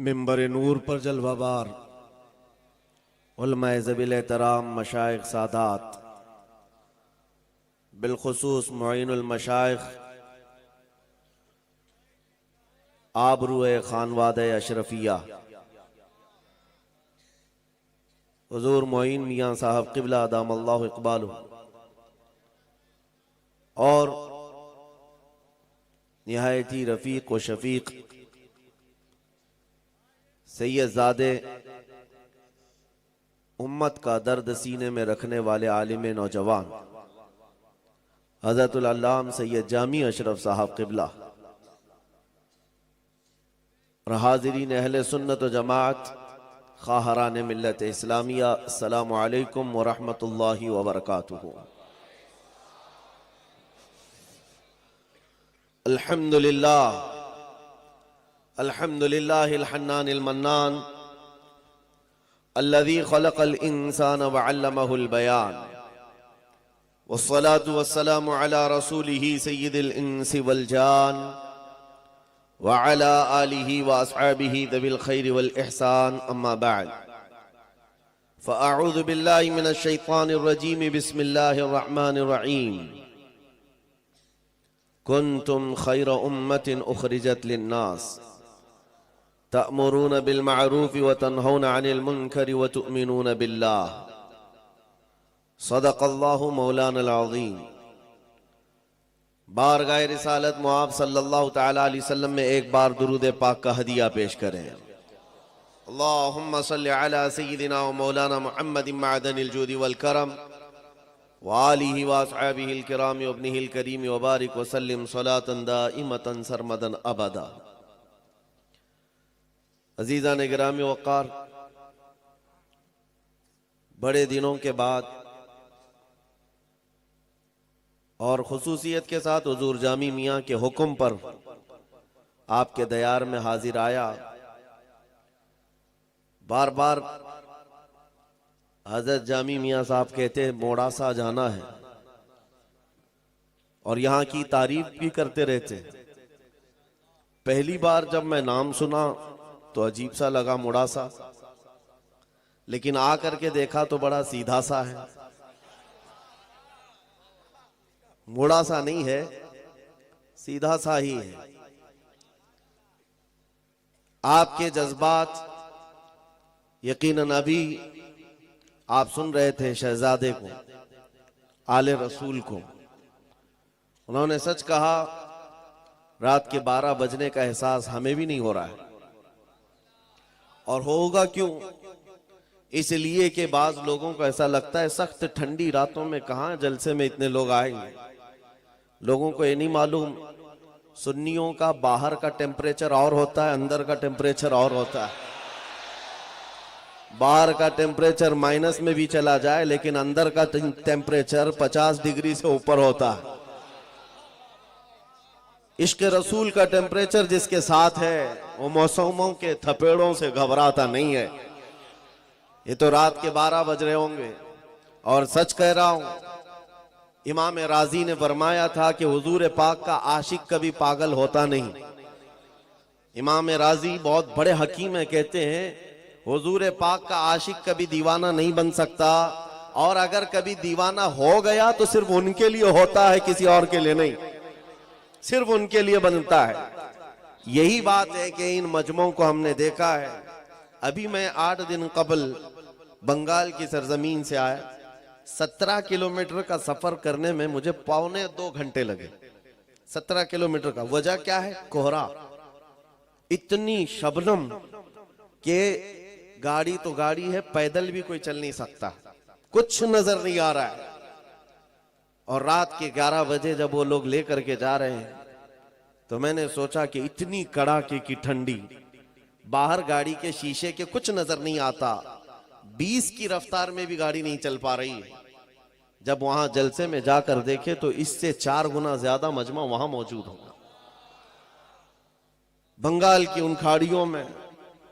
मिंबर नूर पर जलवाबार उलमाए ज़बील एहतराम मशाइख सादात, बिलखुसूस मुईनुल मशाइख आबरूए खानवादे अशरफिया हुजूर मोइन मियाँ साहब क़िबला अदामल्लाहु इक़बालहु और निहायती रफ़ीक व शफ़ीक सैयदज़ादे उम्मत का दर्द सीने में रखने वाले आलिम नौजवान हज़रतुल अल्लाम सैयद जामी अशरफ साहब क़िबला और हाज़िरीन अहले सुन्नत व जमाअत ख़ाहरान मिल्लत इस्लामिया, अस्सलामु अलैकुम व रहमतुल्लाहि व बरकातुहू। अल्हम्दुलिल्लाह अल्हम्दुलिल्लाहिल हन्नानिल मन्नान अल्लज़ी खलक़ल इंसान व अल्लमहुल बयान वस्सलातु वस्सलामु अला रसूलिही सय्यिदिल इंसी वल जान व अला आलिही व अस्हाबिही ज़विल खैरि वल इहसान, अम्मा बअद। फ़अऊज़ु बिल्लाहि मिनश शैतानिर रजीम, बिस्मिल्लाहिर रहमानिर रहीम। कुन्तुम खैर उम्मतिन उखरिजत लिन्नास तअमुरून बिल मअरूफ व तन्हौन अनिल मुनकर व तुअमिनून बिल्लाह। सदक़ल्लाहु मौलानल अज़ीम। बारगाह रिसालत मुआब सल्लल्लाहु तआला अलैहि वसल्लम में एक बार दुरूद पाक का हदिया पेश करें। अल्लाहुम्मा सल्लि अला सय्यिदिना व मौलाना मुहम्मदिन मअदनिल जूदि वल करम व आलिहि व अस्हाबिहिल किराम व इब्निहिल करीम व बारिक व सल्लिम सलातन दाइमतन सरमदन अबदा। अज़ीज़ान गिरामी वक़ार, बड़े दिनों के बाद और खुसूसियत के साथ हुजूर जामी मियाँ के हुक्म पर आपके दयार में हाजिर आया। बार बार हजरत जामी मियाँ साहब कहते मोड़ासा जाना है और यहाँ की तारीफ भी करते रहते। पहली बार जब मैं नाम सुना तो अजीब सा लगा मोड़ासा, लेकिन आकर के देखा तो बड़ा सीधा सा है। मोड़ा सा नहीं है, सीधा सा ही है। आपके जज्बात यकीनन अभी आप सुन रहे थे शहजादे को, आले रसूल को। उन्होंने सच कहा, रात के 12 बजने का एहसास हमें भी नहीं हो रहा है। और होगा क्यों? इसलिए कि बाज लोगों को ऐसा लगता है सख्त ठंडी रातों में कहां जलसे में इतने लोग आएंगे। लोगों को ये नहीं मालूम सुन्नियों का बाहर का टेम्परेचर और होता है, अंदर का टेम्परेचर और होता है। बाहर का टेम्परेचर माइनस में भी चला जाए, लेकिन अंदर का टेम्परेचर 50 डिग्री से ऊपर होता है। इश्क रसूल का टेम्परेचर जिसके साथ है वो मौसमों के थपेड़ों से घबराता नहीं है। ये तो रात के 12 बज रहे होंगे और सच कह रहा हूं, इमाम राजी ने फरमाया था कि हुजूर पाक का आशिक कभी पागल होता नहीं। इमाम राजी बहुत बड़े हकीम है, कहते हैं हुजूर पाक का आशिक कभी दीवाना नहीं बन सकता, और अगर कभी दीवाना हो गया तो सिर्फ उनके लिए होता है, किसी और के लिए नहीं, सिर्फ उनके लिए बनता है। यही बात है कि इन मजमों को हमने देखा है। अभी मैं 8 दिन कबल बंगाल की सरजमीन से आया। 17 किलोमीटर का सफर करने में मुझे 1.25 घंटे लगे। 17 किलोमीटर का। वजह क्या है? कोहरा। इतनी शबनम के गाड़ी तो गाड़ी है, पैदल भी कोई चल नहीं सकता, कुछ नजर नहीं आ रहा है। और रात के 11 बजे जब वो लोग लेकर के जा रहे हैं तो मैंने सोचा कि इतनी कड़ाके की ठंडी, बाहर गाड़ी के शीशे के कुछ नजर नहीं आता, 20 की रफ्तार में भी गाड़ी नहीं चल पा रही है। जब वहां जलसे में जाकर देखे तो इससे 4 गुना ज्यादा मजमा वहां मौजूद होगा, बंगाल की उन खाड़ियों में।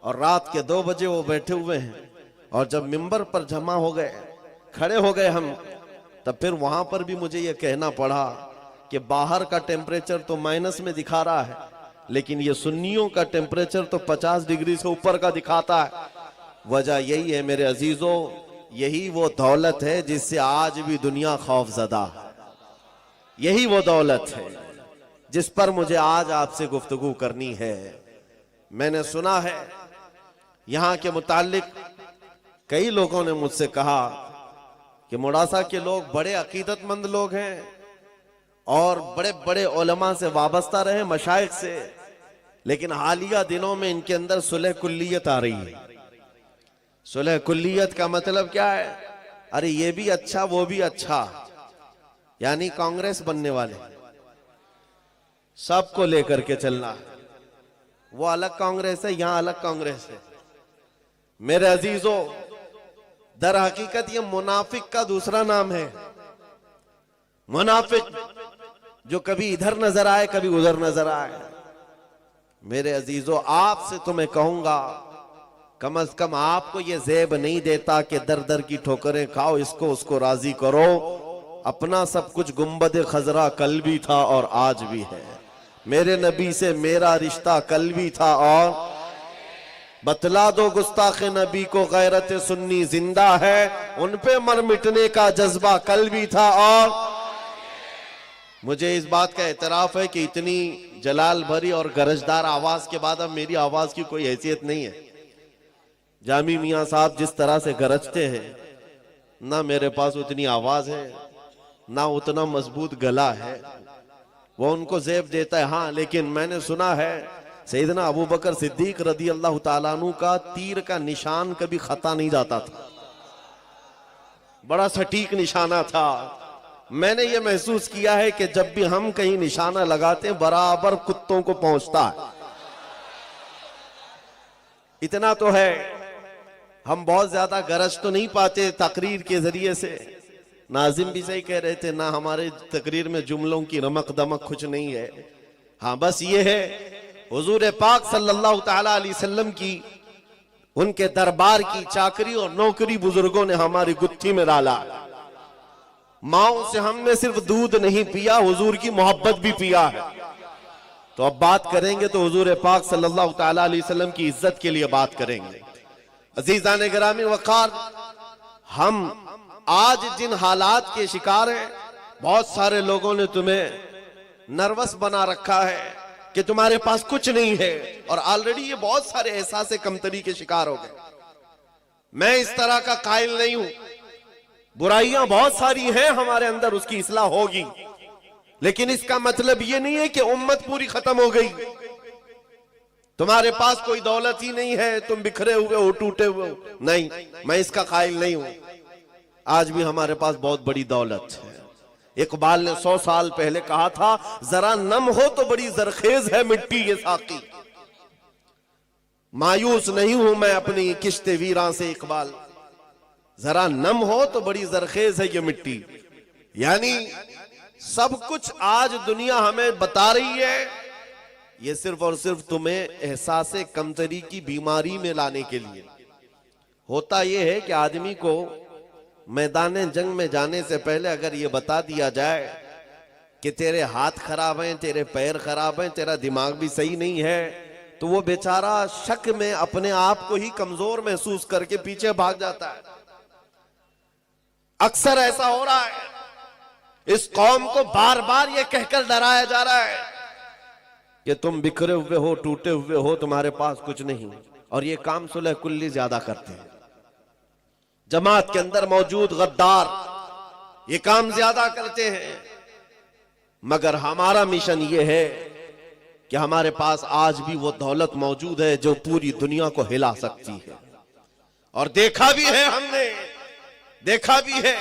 और रात के 2 बजे वो बैठे हुए हैं, और जब मिंबर पर जमा हो गए, खड़े हो गए हम, तब फिर वहां पर भी मुझे यह कहना पड़ा कि बाहर का टेम्परेचर तो माइनस में दिखा रहा है, लेकिन ये सुन्नियों का टेम्परेचर तो 50 डिग्री से ऊपर का दिखाता है। वजह यही है मेरे अजीजों, यही वो दौलत है जिससे आज भी दुनिया खौफजदा है। यही वो दौलत है जिस पर मुझे आज आपसे गुफ्तगू करनी है। मैंने सुना है यहां के मुतालिक कई लोगों ने मुझसे कहा कि मोडासा के लोग बड़े अकीदतमंद लोग हैं और बड़े बड़े उलमा से वाबस्ता रहे, मशाइख से, लेकिन हालिया दिनों में इनके अंदर सुलह कुल्लियत आ रही है। सुलह कुल्लियत का मतलब क्या है? अरे ये भी अच्छा वो भी अच्छा, यानी कांग्रेस बनने वाले, सबको लेकर के चलना। वो अलग कांग्रेस है, यहां अलग कांग्रेस है। मेरे अजीजों, दर हकीकत ये मुनाफिक का दूसरा नाम है। मुनाफिक जो कभी इधर नजर आए कभी उधर नजर आए। मेरे अजीजों, आपसे तो मैं कहूंगा कम से कम आपको ये ज़ेब नहीं देता कि दर दर की ठोकरें खाओ, इसको उसको राजी करो। अपना सब कुछ गुंबद खजरा कल भी था और आज भी है। मेरे नबी से मेरा रिश्ता कल भी था और बतला दो गुस्ताख नबी को गैरत सुन्नी जिंदा है, उन पे मर मिटने का जज्बा कल भी था। और मुझे इस बात का एतराफ है कि इतनी जलाल भरी और गरजदार आवाज के बाद अब मेरी आवाज की कोई हैसियत नहीं है। जामी मियां साहब जिस तरह से गरजते हैं, ना मेरे पास उतनी आवाज है ना उतना मजबूत गला है, वो उनको ज़ेब देता है। हाँ, लेकिन मैंने सुना है सैयदना अबू बकर सिद्दीक रदी अल्लाह ताला अन्हु का तीर का निशान कभी खता नहीं जाता था, बड़ा सटीक निशाना था। मैंने ये महसूस किया है कि जब भी हम कहीं निशाना लगाते हैं बराबर कुत्तों को पहुंचता है। इतना तो है, हम बहुत ज्यादा गरज तो नहीं पाते तकरीर के जरिए से। नाजिम भी सही कह रहे थे, ना हमारे तकरीर में जुमलों की रमक दमक कुछ नहीं है। हाँ, बस ये है हुजूर पाक सल्लल्लाहु ताला अलैहि वसल्लम की, उनके दरबार की चाकरी और नौकरी बुजुर्गों ने हमारी गुत्थी में डाला। माओ से हमने सिर्फ दूध नहीं पिया, हुजूर की मोहब्बत भी पिया है। तो अब बात करेंगे तो हुजूर पाक सल्लल्लाहु ताला अलैहि वसल्लम की इज्जत के लिए बात करेंगे। अजीजान गिरामी वक़ार, हम आज जिन हालात के शिकार हैं, बहुत सारे लोगों ने तुम्हें नर्वस बना रखा है कि तुम्हारे पास कुछ नहीं है, और ऑलरेडी ये बहुत सारे एहसास कमतरी के शिकार हो गए। मैं इस तरह का कायल नहीं हूं, बुराइयां बहुत सारी हैं हमारे अंदर, उसकी इस्लाह होगी, लेकिन इसका मतलब ये नहीं है कि उम्मत पूरी खत्म हो गई। तुम्हारे पास कोई दौलत ही नहीं है, तुम बिखरे हुए हो, टूटे हुए हो, नहीं, मैं इसका कायल नहीं हूं। आज भी हमारे पास बहुत बड़ी दौलत है। इकबाल ने 100 साल पहले कहा था, जरा नम हो तो बड़ी जरखेज है मिट्टी ये साकी। मायूस नहीं हूं मैं अपनी किश्ते वीरां से इकबाल, जरा नम हो तो बड़ी जरखेज है ये मिट्टी। यानी सब कुछ आज दुनिया हमें बता रही है, ये सिर्फ और सिर्फ तुम्हें एहसास कमतरी की बीमारी में लाने के लिए। होता यह है कि आदमी को मैदान जंग में जाने से पहले अगर ये बता दिया जाए कि तेरे हाथ खराब हैं, तेरे पैर खराब हैं, तेरा दिमाग भी सही नहीं है, तो वो बेचारा शक में अपने आप को ही कमजोर महसूस करके पीछे भाग जाता है। अक्सर ऐसा हो रहा है, इस कौम को बार बार ये कहकर डराया जा रहा है कि तुम बिखरे हुए हो, टूटे हुए हो, तुम्हारे पास कुछ नहीं, और ये काम सुलह कुल्ली ज्यादा करते हैं। जमात के अंदर मौजूद गद्दार ये काम ज्यादा करते हैं, मगर हमारा मिशन ये है कि हमारे पास आज भी वो दौलत मौजूद है जो पूरी दुनिया को हिला सकती है। और देखा भी है हमने, देखा भी है,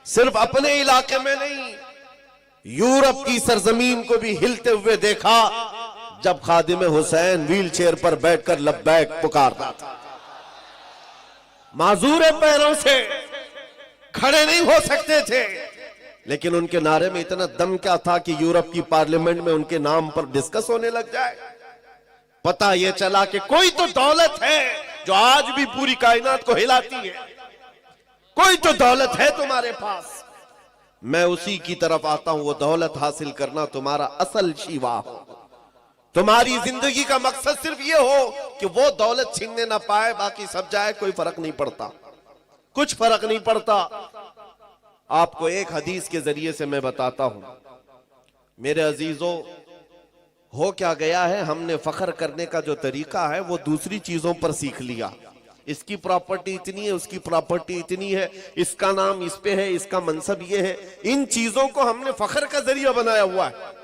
सिर्फ अपने इलाके में नहीं, यूरोप की सरजमीन को भी हिलते हुए देखा जब खादिम हुसैन व्हील चेयर पर बैठकर लब्बैक पुकारता था। माजूर पैरों से खड़े नहीं हो सकते थे, लेकिन उनके नारे में इतना दम क्या था कि यूरोप की पार्लियामेंट में उनके नाम पर डिस्कस होने लग जाए। पता यह चला कि कोई तो दौलत है जो आज भी पूरी कायनात को हिलाती है, कोई तो दौलत है तुम्हारे पास। मैं उसी की तरफ आता हूं, वो दौलत हासिल करना तुम्हारा असल शिवा हो। तुम्हारी जिंदगी का मकसद सिर्फ ये हो कि वो दौलत छीनने ना पाए, बाकी सब जाए, कोई फर्क नहीं पड़ता, कुछ फर्क नहीं पड़ता। आपको एक हदीस के जरिए से मैं बताता हूं मेरे अजीजों, हो क्या गया है, हमने फख्र करने का जो तरीका है वो दूसरी चीजों पर सीख लिया। इसकी प्रॉपर्टी इतनी है, उसकी प्रॉपर्टी इतनी है, इसका नाम इस पे है, इसका मनसब ये है, इन चीजों को हमने फख्र का जरिया बनाया हुआ है।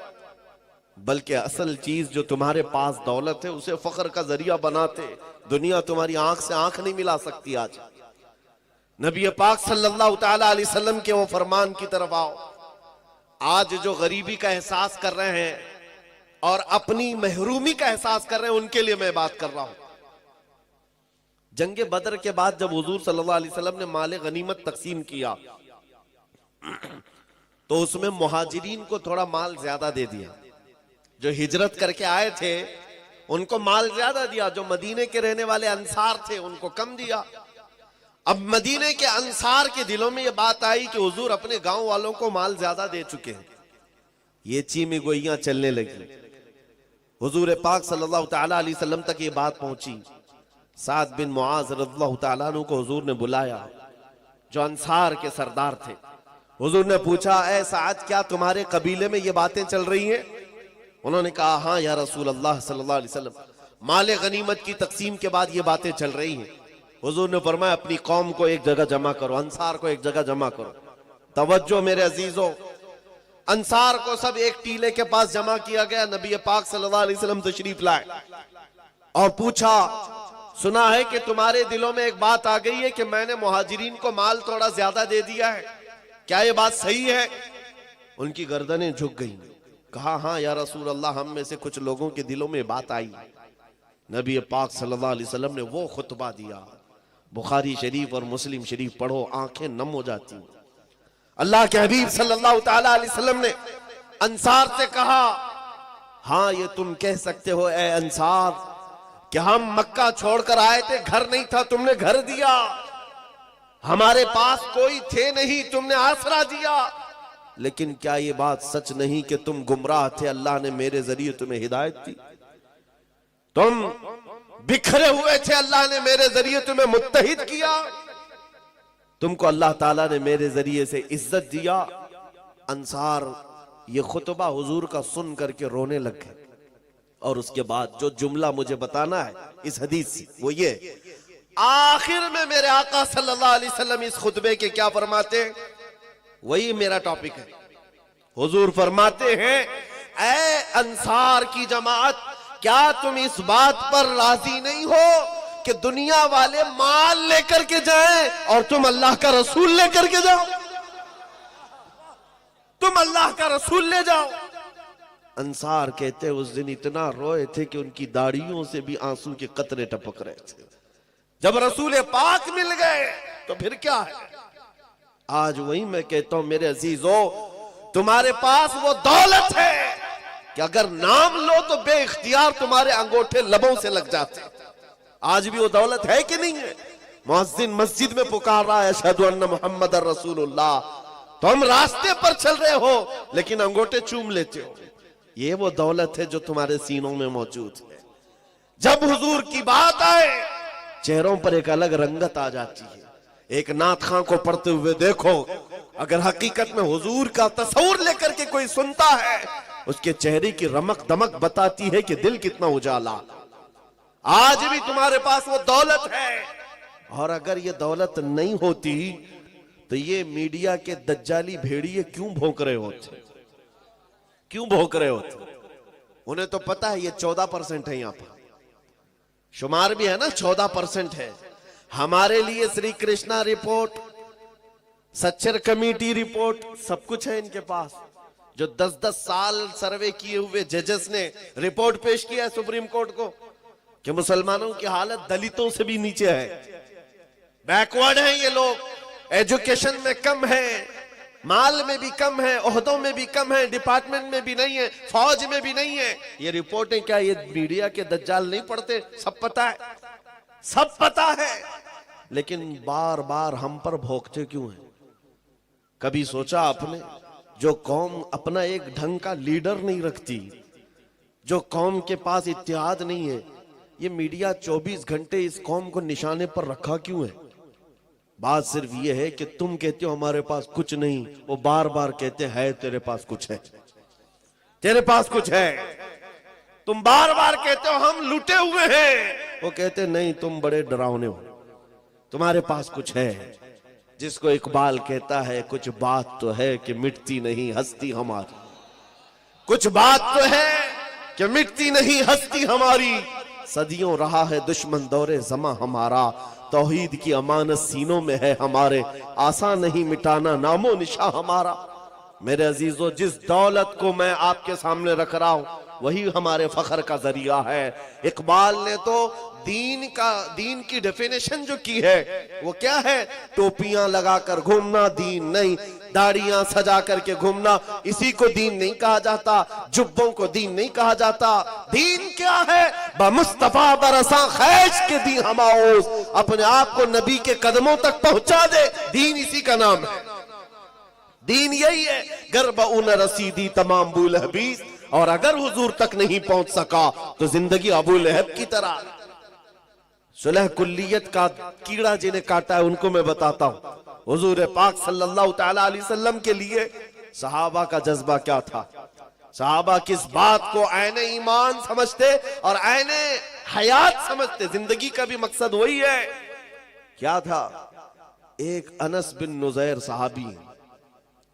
बल्कि असल चीज जो तुम्हारे पास दौलत है उसे फख्र का जरिया बनाते। दुनिया तुम्हारी आंख से आंख नहीं मिला सकती। आज नबी पाक सल्लल्लाहु तआला अलैहि वसल्लम के वो फरमान की तरफ आओ। आज जो गरीबी का एहसास कर रहे हैं और अपनी महरूमी का एहसास कर रहे हैं, उनके लिए मैं बात कर रहा हूं। जंगे बदर के बाद जब हुजूर सल्लल्लाहु अलैहि वसल्लम ने माले गनीमत तकसीम किया तो उसमें मुहाजिरीन को थोड़ा माल ज्यादा दे दिया। जो हिजरत करके आए थे उनको माल ज्यादा दिया, जो मदीने के रहने वाले अंसार थे उनको कम दिया। अब मदीने के अंसार के दिलों में यह बात आई कि हुजूर अपने गांव वालों को माल ज्यादा दे चुके हैं। ये चीमी गोइयां चलने लगी। हुजूर पाक सल्लल्लाहु तआला अलैहि वसल्लम तक ये बात पहुंची। साद बिन मुआज रज़ियल्लाहु तआला अन्हु को हुजूर ने बुलाया, जो अंसार के सरदार थे। हुजूर ने पूछा, ऐ साद, क्या तुम्हारे कबीले में ये बातें चल रही हैं? उन्होंने कहा, हाँ या रसूल अल्लाह सल्लल्लाहु अलैहि वसल्लम, माले गनीमत की तकसीम के बाद ये बातें चल रही हैं। हुजूर ने फरमाया, अपनी कौम को एक जगह जमा करो, अंसार को एक जगह जमा करो। तवज्जो मेरे अजीजों, अंसार को सब एक टीले के पास जमा किया गया। नबी पाक सल्लल्लाहु अलैहि वसल्लम तशरीफ लाए और पूछा, सुना है कि तुम्हारे दिलों में एक बात आ गई है कि मैंने मुहाजिरीन को माल थोड़ा ज्यादा दे दिया है, क्या ये बात सही है? उनकी गर्दनें झुक गईं। कहा, हाँ या रसूल अल्लाह, हम में से कुछ लोगों के दिलों में बात आई। नबी पाक सल्लल्लाहु अलैहि वसल्लम ने वो खुतबा दिया, बुखारी शरीफ और मुस्लिम शरीफ पढ़ो, आंखें नम हो जाती। अल्लाह के हबीब सल्लल्लाहु तआला अलैहि वसल्लम ने अंसार से कहा, हाँ ये तुम कह सकते हो ए अंसार कि हम मक्का छोड़कर आए थे, घर नहीं था, तुमने घर दिया। हमारे पास कोई थे नहीं, तुमने आसरा दिया। लेकिन क्या ये बात सच नहीं कि तुम गुमराह थे, अल्लाह ने मेरे जरिए तुम्हें हिदायत दी? तुम बिखरे हुए थे, अल्लाह ने मेरे जरिए तुम्हें मुत्तहिद किया। तुमको अल्लाह ताला ने मेरे जरिए से इज्जत दिया। अंसार ये खुतबा हुजूर का सुन करके रोने लग गए। और उसके बाद जो जुमला मुझे बताना है इस हदीस से वो ये, आखिर में मेरे आका सल्लल्लाहु अलैहि वसल्लम इस खुतबे के क्या फरमाते, वही मेरा टॉपिक है। हुजूर फरमाते हैं, ऐ अंसार की जमात, क्या तुम इस बात पर राजी नहीं हो कि दुनिया वाले माल लेकर के जाएं और तुम अल्लाह का रसूल लेकर के जाओ? तुम अल्लाह का रसूल ले जाओ। अंसार कहते उस दिन इतना रोए थे कि उनकी दाढ़ियों से भी आंसू के कतरे टपक रहे थे। जब रसूल पाक मिल गए तो फिर क्या है। आज वही मैं कहता हूं मेरे अजीजों, तुम्हारे पास वो दौलत है कि अगर नाम लो तो बेइख्तियार तुम्हारे अंगूठे लबों से लग जाते। आज भी वो दौलत है कि नहीं है? मुअज्जिन मस्जिद में पुकार रहा है, अशहदु अन्ना मुहम्मदर रसूलुल्लाह, तो हम रास्ते पर चल रहे हो लेकिन अंगूठे चूम लेते हो। ये वो दौलत है जो तुम्हारे सीनों में मौजूद है। जब हुजूर की बात आए चेहरों पर एक अलग रंगत आ जाती है। एक नात खां को पढ़ते हुए देखो, अगर हकीकत में हुजूर का तस्वुर लेकर के कोई सुनता है, उसके चेहरे की रमक दमक बताती है कि दिल कितना उजाला। आज भी तुम्हारे पास वो दौलत है, और अगर ये दौलत नहीं होती तो ये मीडिया के दज्जाली भेड़िए क्यों भौंक रहे होते? क्यों भौंक रहे होते? उन्हें तो पता है ये 14% है, यहां पर शुमार भी है ना, 14% है। हमारे लिए Shri Krishna report, Sachar committee report, सब कुछ है इनके पास। जो 10-10 साल सर्वे किए हुए जजेस ने रिपोर्ट पेश किया है सुप्रीम कोर्ट को कि मुसलमानों की हालत दलितों से भी नीचे है, बैकवर्ड हैं ये लोग, एजुकेशन में कम है, माल में भी कम है, ओहदों में भी कम है, डिपार्टमेंट में भी नहीं है, फौज में भी नहीं है। ये रिपोर्टें क्या ये मीडिया के दज्जाल नहीं पढ़ते? सब पता है, सब पता है, लेकिन बार बार हम पर भोंकते क्यों हैं? कभी सोचा आपने, जो कौम अपना एक ढंग का लीडर नहीं रखती, जो कौम के पास इत्तेहाद नहीं है, ये मीडिया 24 घंटे इस कौम को निशाने पर रखा क्यों है? बात सिर्फ ये है कि तुम कहते हो हमारे पास कुछ नहीं, वो बार बार कहते हैं तेरे पास कुछ है, तेरे पास कुछ है। तुम बार बार कहते हो हम लुटे हुए हैं, वो कहते नहीं तुम बड़े डरावने हो, तुम्हारे पास कुछ है। जिसको इकबाल कहता है कुछ बात तो है कि मिटती नहीं हस्ती हमारी, कुछ बात तो है कि मिटती नहीं हस्ती हमारी। सदियों रहा है दुश्मन दौरे जमा हमारा, तौहीद की अमानत सीनों में है हमारे, आसान नहीं मिटाना नामो निशा हमारा। मेरे अजीजों, जिस दौलत को मैं आपके सामने रख रहा हूं वही हमारे फख्र का जरिया है। इकबाल ने तो दीन की डेफिनेशन जो की है वो क्या है? टोपियां लगाकर घूमना दीन नहीं, दाढ़ियां सजा करके घूमना, इसी को दीन नहीं कहा जाता, जुब्बों को दीन नहीं कहा जाता। दीन क्या है? बमुस्तफा बरसा खैश के दी हमाओस, अपने आप को नबी के कदमों तक पहुंचा दे, दीन इसी का नाम है। दीन यही है। गर्ब उन रसीदी तमाम बुल हबीस, और अगर हुजूर तक नहीं पहुंच सका तो जिंदगी अबू लहब की तरह। सुलह कुल्लियत का कीड़ा जिन्हें काटा है उनको मैं बताता हूं। हुजूर पाक सल्लल्लाहु तआला अलैहि वसल्लम के लिए सहाबा का जज्बा क्या था? सहाबा किस बात को ऐने ईमान समझते और ऐने हयात समझते? जिंदगी का भी मकसद वही है। क्या था? एक अनस बिन नुज़ैर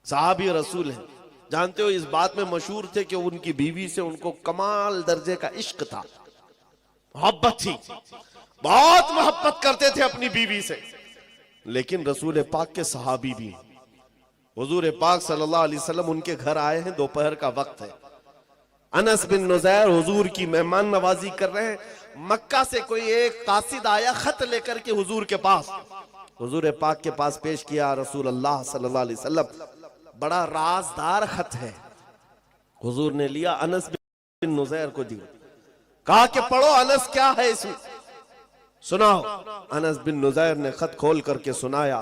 सहाबी रसूल है, जानते हो इस बात में मशहूर थे कि उनकी बीवी से उनको कमाल दर्जे का इश्क था, मोहब्बत थी, बहुत मोहब्बत करते थे अपनी बीवी से। लेकिन रसूल पाक के सहाबी भी, हुजूर पाक सल्लल्लाहु अलैहि वसल्लम उनके घर आए हैं, दोपहर का वक्त है। अनस बिन नुज़ैर हुजूर की मेहमान नवाजी कर रहे हैं। मक्का से कोई एक कासिद आया खत लेकर के हुजूर के पास, हुजूर पाक के पास पेश किया। रसूल अल्लाह सल्लल्लाहु अलैहि वसल्लम, बड़ा राजदार खत है। हुजूर ने लिया, अनस बिन नुज़ैर को दिया, कहा कि पढ़ो अनस क्या है इसमें, सुनाओ। अनस बिन नुज़ैर ने खत खोल करके सुनाया।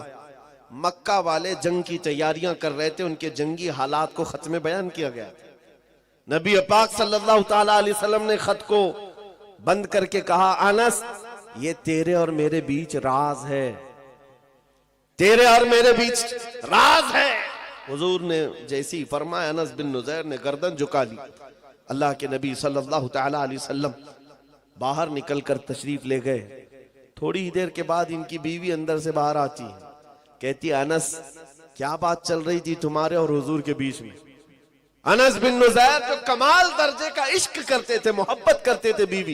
मक्का वाले जंग की तैयारियां कर रहे थे, उनके जंगी हालात को खत में बयान किया गया। नबी पाक सल्लल्लाहु तआला अलैहि वसल्लम ने खत को बंद करके कहा, अनस ये तेरे और मेरे बीच राज है, तेरे और मेरे बीच राज है। हुजूर ने जैसे ही फरमाया, अनस बिन नुज़ैर ने गर्दन झुका ली। अल्लाह के नबी सल्लल्लाहु तआला अलैहि वसल्लम बाहर निकलकर तशरीफ ले गए। थोड़ी ही देर के बाद इनकी बीवी अंदर से बाहर आती है, कहती है, अनस क्या बात चल रही थी तुम्हारे और हुजूर के बीच में? अनस बिन नुज़ैर जो कमाल दर्जे का इश्क करते थे, मोहब्बत करते थे बीवी,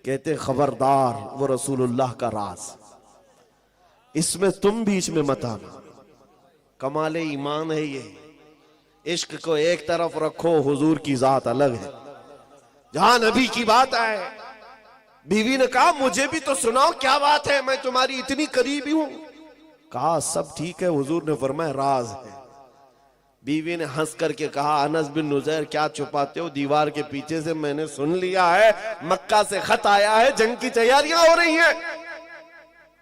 कहते खबरदार वो रसूलुल्लाह का राज, इसमें तुम बीच में मत आना। कमाले ईमान है ये। इश्क को एक तरफ रखो, हुजूर की जात अलग है। जहां नबी की बात आए, बीवी ने कहा मुझे भी तो सुनाओ क्या बात है, मैं तुम्हारी इतनी करीबी हूं। कहा सब ठीक है। हुजूर ने फरमाया राज है। बीवी ने हंस करके कहा, अनस बिन नुज़ैर क्या छुपाते हो, दीवार के पीछे से मैंने सुन लिया है, मक्का से खत आया है, जंग की तैयारियां हो रही हैं।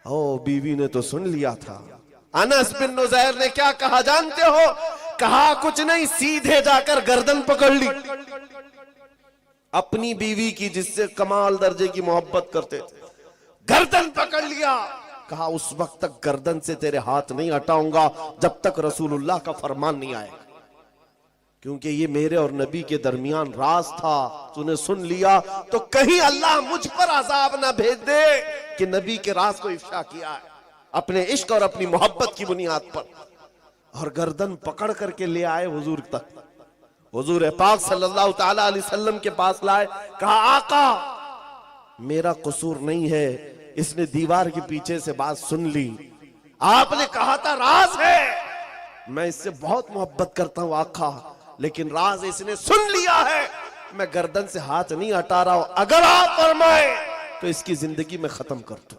ओ बीवी ने तो सुन लिया था। अनस बिन नुज़ैर ने क्या कहा जानते हो? कहा कुछ नहीं, सीधे जाकर गर्दन पकड़ ली अपनी बीवी की, जिससे कमाल दर्जे की मोहब्बत करते थे। गर्दन पकड़ लिया, कहा उस वक्त तक गर्दन से तेरे हाथ नहीं हटाऊंगा जब तक रसूलुल्लाह का फरमान नहीं आएगा, क्योंकि ये मेरे और नबी के दरमियान राज था। तूने सुन लिया तो कहीं अल्लाह मुझ पर अजाब ना भेज दे कि नबी के राज को इफ्शा किया है अपने इश्क और अपनी मोहब्बत की बुनियाद पर। और गर्दन पकड़ करके ले आए हुजूर तक। हुजूर पाक सल्लल्लाहु तआला अलैहि वसल्लम के पास लाए, कहा आका मेरा कसूर नहीं है, इसने दीवार के पीछे से बात सुन ली, आपने कहा था राज है, मैं इससे बहुत मोहब्बत करता हूं आका, लेकिन राज इसने सुन लिया है, मैं गर्दन से हाथ नहीं हटा रहा हूं, अगर आप फरमाए तो इसकी जिंदगी में खत्म कर दूं।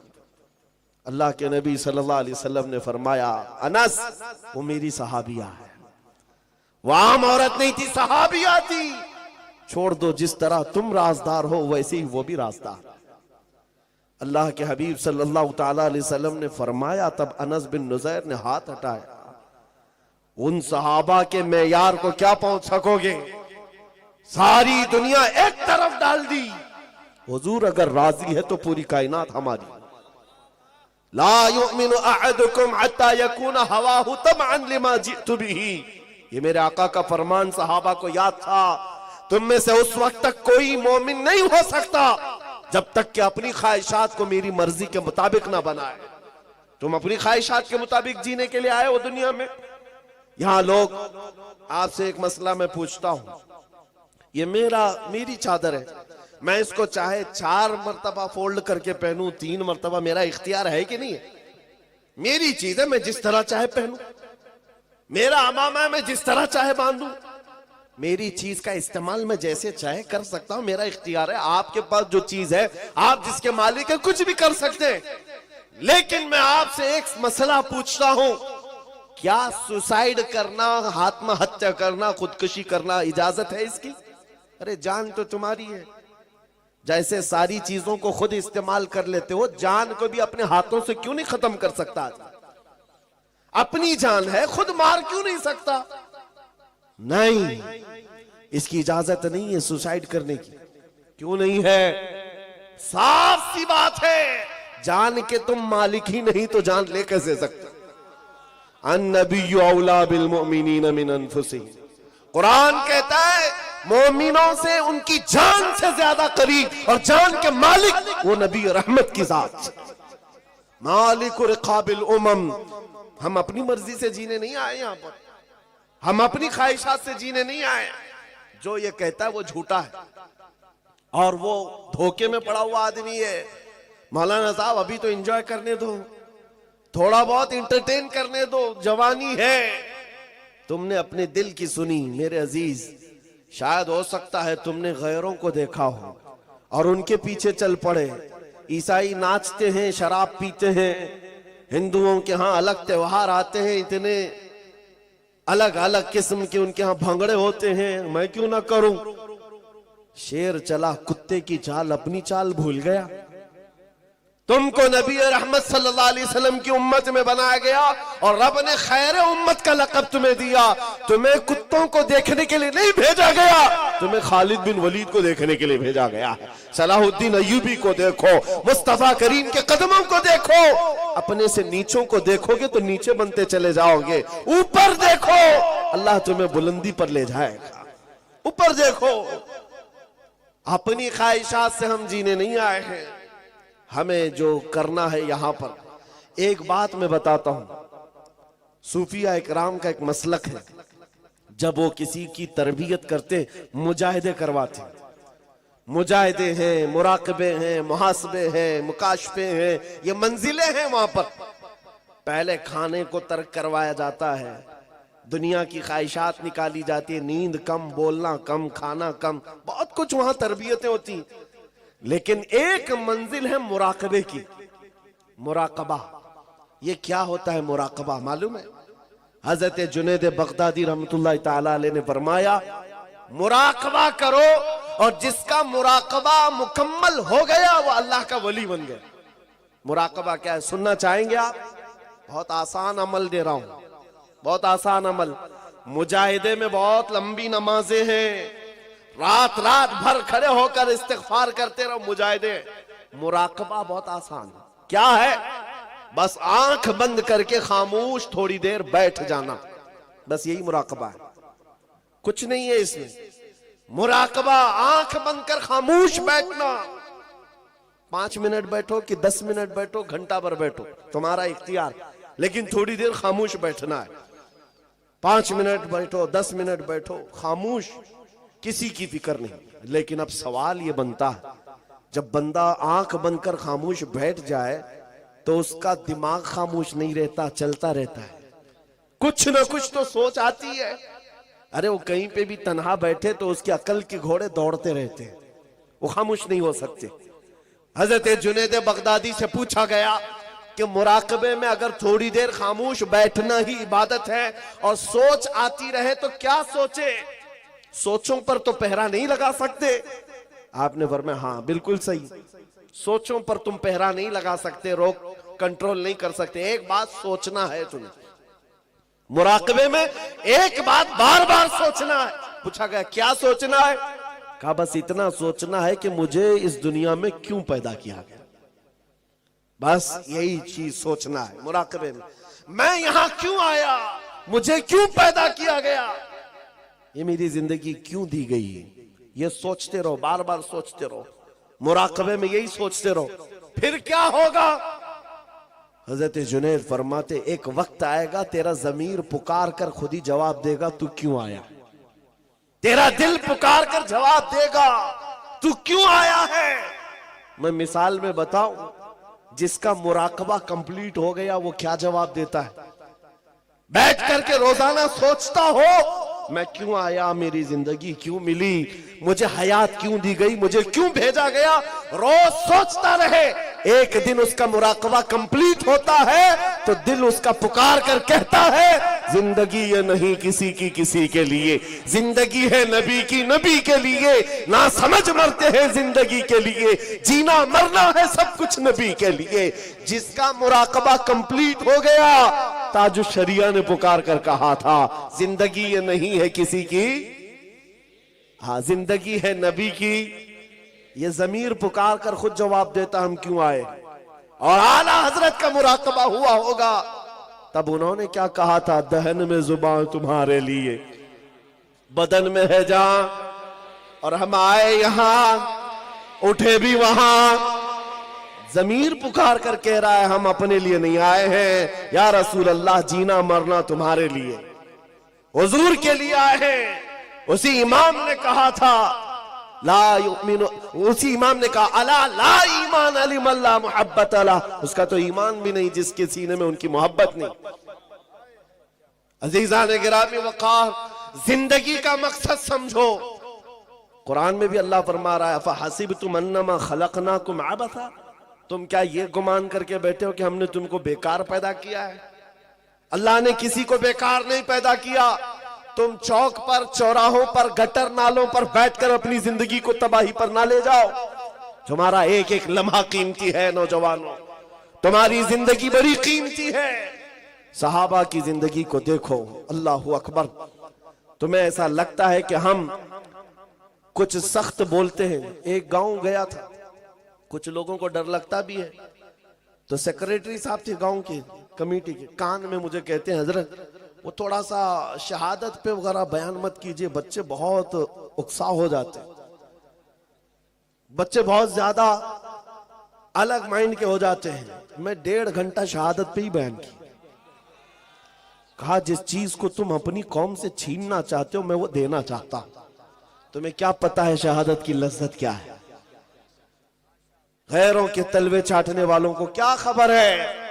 अल्लाह के नबी सल्लल्लाहु अलैहि वसल्लम ने फरमाया, अनस वो मेरी सहाबिया है, वो आम औरत नहीं थी, सहाबिया थी, छोड़ दो, जिस तरह तुम राजदार हो वैसे ही वो भी राजदार। अल्लाह के हबीब सल्लल्लाहु तआला अलैहि वसल्लम ने फरमाया, तब अनस बिन नुज़ैर ने हाथ हटाया, उन सहाबा के मेयार को क्या पहुंच सकोगे सारी दुनिया एक तरफ डाल दी। हुजूर अगर राजी है तो पूरी कायनात हमारी। ला युमिनु अहदुकुम हत्ता यकूना हवाहु तबअन लिमा जितु बिही। ये मेरे आका का फरमान सहाबा को याद था। तुम में से उस वक्त तक कोई मोमिन नहीं हो सकता जब तक कि अपनी ख्वाहिशात को मेरी मर्जी के मुताबिक ना बनाए। तुम अपनी ख्वाहिशात के मुताबिक जीने के लिए आए हो दुनिया में। यहां लोग, आपसे एक मसला मैं पूछता हूं, ये मेरी चादर है, मैं इसको चाहे 4 मरतबा फोल्ड करके पहनूं, 3 मरतबा, मेरा इख्तियार है कि नहीं है? मेरी चीज है, मैं जिस तरह चाहे पहनूं। मेरा अमामा है, मैं जिस तरह चाहे बांधूं। मेरी चीज का इस्तेमाल मैं जैसे चाहे कर सकता हूं, मेरा इख्तियार है। आपके पास जो चीज है, आप जिसके मालिक है, कुछ भी कर सकते हैं। लेकिन मैं आपसे एक मसला पूछता हूं, क्या सुसाइड करना, आत्महत्या करना, खुदकुशी करना इजाजत है इसकी? अरे जान तो तुम्हारी है। जैसे सारी चीजों को खुद इस्तेमाल कर लेते हो, जान को भी अपने हाथों से क्यों नहीं खत्म कर सकता? अपनी जान है, खुद मार क्यों नहीं सकता? नहीं, इसकी इजाजत नहीं है सुसाइड करने की। क्यों नहीं है? साफ सी बात है, जान के तुम मालिक ही नहीं तो जान ले कैसे सकते? अन्नबिय्यु औला बिल मुमिनीन मिन अनफुसिहिम। कुरान कहता है मोमिनों से उनकी जान से ज्यादा करीब और जान के मालिक वो नबी रहमत की जात, मालिक रिकाबिल उमम। हम अपनी मर्जी से जीने नहीं आए यहां पर, हम अपनी ख्वाहिशात से जीने नहीं आए। जो ये कहता है वो झूठा है और वो धोखे में पड़ा हुआ आदमी है। मौलाना साहब अभी तो एंजॉय करने दो, थोड़ा बहुत इंटरटेन करने दो, जवानी है। तुमने अपने दिल की सुनी मेरे अजीज, शायद हो सकता है तुमने गैरों को देखा हो और उनके पीछे चल पड़े। ईसाई नाचते हैं, शराब पीते हैं, हिंदुओं के यहाँ अलग त्योहार आते हैं, इतने अलग अलग किस्म के उनके यहाँ भंगड़े होते हैं, मैं क्यों ना करूं? शेर चला कुत्ते की चाल, अपनी चाल भूल गया। तुमको नबी रहमत सल्लल्लाहु अलैहि वसल्लम की उम्मत में बनाया गया और रब ने खैर उम्मत का लक़ब तुम्हें दिया। तुम्हें कुत्तों को देखने के लिए नहीं भेजा गया, तुम्हें खालिद बिन वलीद को देखने के लिए भेजा गया है। सलाहुद्दीन अय्यूबी को देखो, मुस्तफा करीम के कदमों को देखो। अपने से नीचों को देखोगे तो नीचे बनते चले जाओगे, ऊपर देखो अल्लाह तुम्हें बुलंदी पर ले जाएगा। ऊपर देखो। अपनी ख्वाहिशात से हम जीने नहीं आए हैं, हमें जो करना है यहां पर। एक बात मैं बताता हूं, सूफिया इकराम का एक मसलक है, जब वो किसी की तरबियत करते, मुजाहिदे करवाते। मुजाहिदे हैं, मुराकबे हैं, मुहासबे हैं, मुकाशफे हैं, ये मंजिलें हैं वहां पर। पहले खाने को तर्क करवाया जाता है, दुनिया की ख्वाहिशात निकाली जाती है, नींद कम, बोलना कम, खाना कम, बहुत कुछ वहां तरबियतें होती। लेकिन एक मंजिल है मुराकबे की, मुराकबा। ये क्या होता है मुराकबा मालूम है? हजरत जुनैद बगदादी रहमतुल्लाह ताला अलैह ने फरमाया, मुराकबा करो और जिसका मुराकबा मुकम्मल हो गया वो अल्लाह का वली बन गया। मुराकबा क्या है सुनना चाहेंगे आप? बहुत आसान अमल दे रहा हूं, बहुत आसान अमल। मुजाहिदे में बहुत लंबी नमाजें हैं, रात रात भर खड़े होकर इस्तिग़फ़ार करते रहो मुजाहिदे। मुराकबा बहुत आसान है। क्या है? बस आंख बंद करके खामोश थोड़ी देर बैठ जाना, बस यही मुराकबा है, कुछ नहीं है इसमें। मुराकबा आंख बंद कर खामोश बैठना। 5 मिनट बैठो कि 10 मिनट बैठो, घंटा भर बैठो, तुम्हारा इख्तियार, लेकिन थोड़ी देर खामोश बैठना है। 5 मिनट बैठो, 10 मिनट बैठो, खामोश, किसी की फिक्र नहीं। लेकिन अब सवाल ये बनता है, जब बंदा आंख बंद कर खामोश बैठ जाए तो उसका दिमाग खामोश नहीं रहता, चलता रहता है, कुछ ना कुछ तो सोच आती है। अरे वो कहीं पे भी तन्हा बैठे तो उसकी अकल के घोड़े दौड़ते रहते हैं, वो खामोश नहीं हो सकते। हजरत जुनैद बगदादी से पूछा गया कि मुराकबे में अगर थोड़ी देर खामोश बैठना ही इबादत है और सोच आती रहे तो क्या सोचे? सोचों पर तो पहरा नहीं लगा सकते। आपने फरमाया हाँ बिल्कुल सही, सोचों पर तुम पहरा नहीं लगा सकते, रोक कंट्रोल नहीं कर सकते। एक बात सोचना है तुम्हें, मुराकबे में एक बात बार बार सोचना है, पूछा गया क्या सोचना है? कहा बस इतना सोचना है कि मुझे इस दुनिया में क्यों पैदा किया गया, बस यही चीज सोचना है मुराकबे में। मैं यहां क्यों आया, मुझे क्यों पैदा किया गया, ये मेरी जिंदगी क्यों दी गई, ये सोचते रहो, बार बार सोचते रहो, मुराकबे में यही सोचते रहो, फिर क्या होगा। हजरत जुनैद फरमाते एक वक्त आएगा तेरा जमीर पुकार कर खुद ही जवाब देगा तू क्यों आया, तेरा दिल पुकार कर जवाब देगा तू क्यों आया है। मैं मिसाल में बताऊं, जिसका मुराकबा कंप्लीट हो गया वो क्या जवाब देता है, बैठ करके रोजाना सोचता हो मैं क्यों आया, मेरी जिंदगी क्यों मिली, मुझे हयात क्यों दी गई, मुझे क्यों भेजा गया, रोज सोचता रहे। एक दिन उसका मुराकबा कंप्लीट होता है तो दिल उसका पुकार कर कहता है जिंदगी ये नहीं किसी की किसी के लिए, जिंदगी है नबी की नबी के लिए, ना समझ मरते हैं जिंदगी के लिए, जीना मरना है सब कुछ नबी के लिए। जिसका मुराकबा कंप्लीट हो गया, ताजुश शरिया ने पुकार कर कहा था जिंदगी ये नहीं है किसी की, हाँ जिंदगी है नबी की। ये जमीर पुकार कर खुद जवाब देता हम क्यों आए। और आला हजरत का मुराकबा हुआ होगा, तब उन्होंने क्या कहा था, दहन में जुबान तुम्हारे लिए, बदन में है जान, और हम आए यहां उठे भी वहां। जमीर पुकार कर कह रहा है हम अपने लिए नहीं आए हैं, या रसूल अल्लाह जीना मरना तुम्हारे लिए, हुजूर के लिए आए हैं। उसी इमाम ने कहा था ला युमिनु, उसी इमाम ने कहा अला ला ईमान अली मल्ला मोहब्बत अला, उसका तो ईमान भी नहीं जिसके सीने में उनकी मोहब्बत नहीं। अजीजा ने गिरामी वकार, जिंदगी का मकसद समझो। कुरान में भी अल्लाह फरमा रहा है फहसिबतुम अन्नमा खलकनाकुम अबसा, तुम क्या ये गुमान करके बैठे हो कि हमने तुमको बेकार पैदा किया है। अल्लाह ने किसी को बेकार नहीं पैदा किया। तुम चौक पर, चौराहों पर, गटर नालों पर बैठकर अपनी जिंदगी को तबाही पर ना ले जाओ। तुम्हारा एक एक लम्हा कीमती है नौजवानों, तुम्हारी जिंदगी बड़ी कीमती है। सहाबा की जिंदगी को देखो, अल्लाहु अकबर। तुम्हें ऐसा लगता है कि हम कुछ सख्त बोलते हैं। एक गांव गया था, कुछ लोगों को डर लगता भी है, तो सेक्रेटरी साहब थे गांव के कमेटी के, कान में मुझे कहते हैं हजरत वो थोड़ा सा शहादत पे वगैरह बयान मत कीजिए, बच्चे बहुत उकसा हो जाते, बच्चे बहुत ज्यादा अलग माइंड के हो जाते हैं। मैं 1.5 घंटा शहादत पे ही बयान की। कहा जिस चीज को तुम अपनी कौम से छीनना चाहते हो मैं वो देना चाहता हूं। तुम्हें क्या पता है शहादत की लज्जत क्या है, गैरों के तलवे चाटने वालों को क्या खबर है।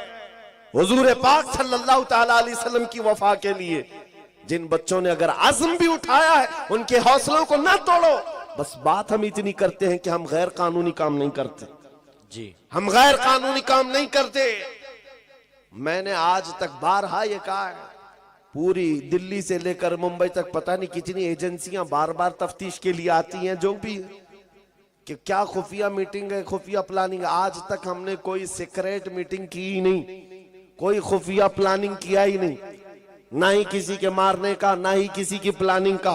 हुजूर पाक सल्लल्लाहु ताला अलैहि वसल्लम की वफा के लिए जिन बच्चों ने अगर आज़म भी उठाया है, उनके हौसलों को ना तोड़ो। बस बात हम इतनी करते हैं कि हम गैर कानूनी काम नहीं करते जी, हम गैर कानूनी काम नहीं करते। मैंने आज तक बारहा ये कहा है, पूरी दिल्ली से लेकर मुंबई तक पता नहीं कितनी एजेंसियां बार बार तफ्तीश के लिए आती हैं, जो भी कि क्या खुफिया मीटिंग है, खुफिया प्लानिंग। आज तक हमने कोई सीक्रेट मीटिंग की ही नहीं, कोई खुफिया प्लानिंग किया ही नहीं, ना ही किसी के मारने का, ना ही किसी की प्लानिंग का।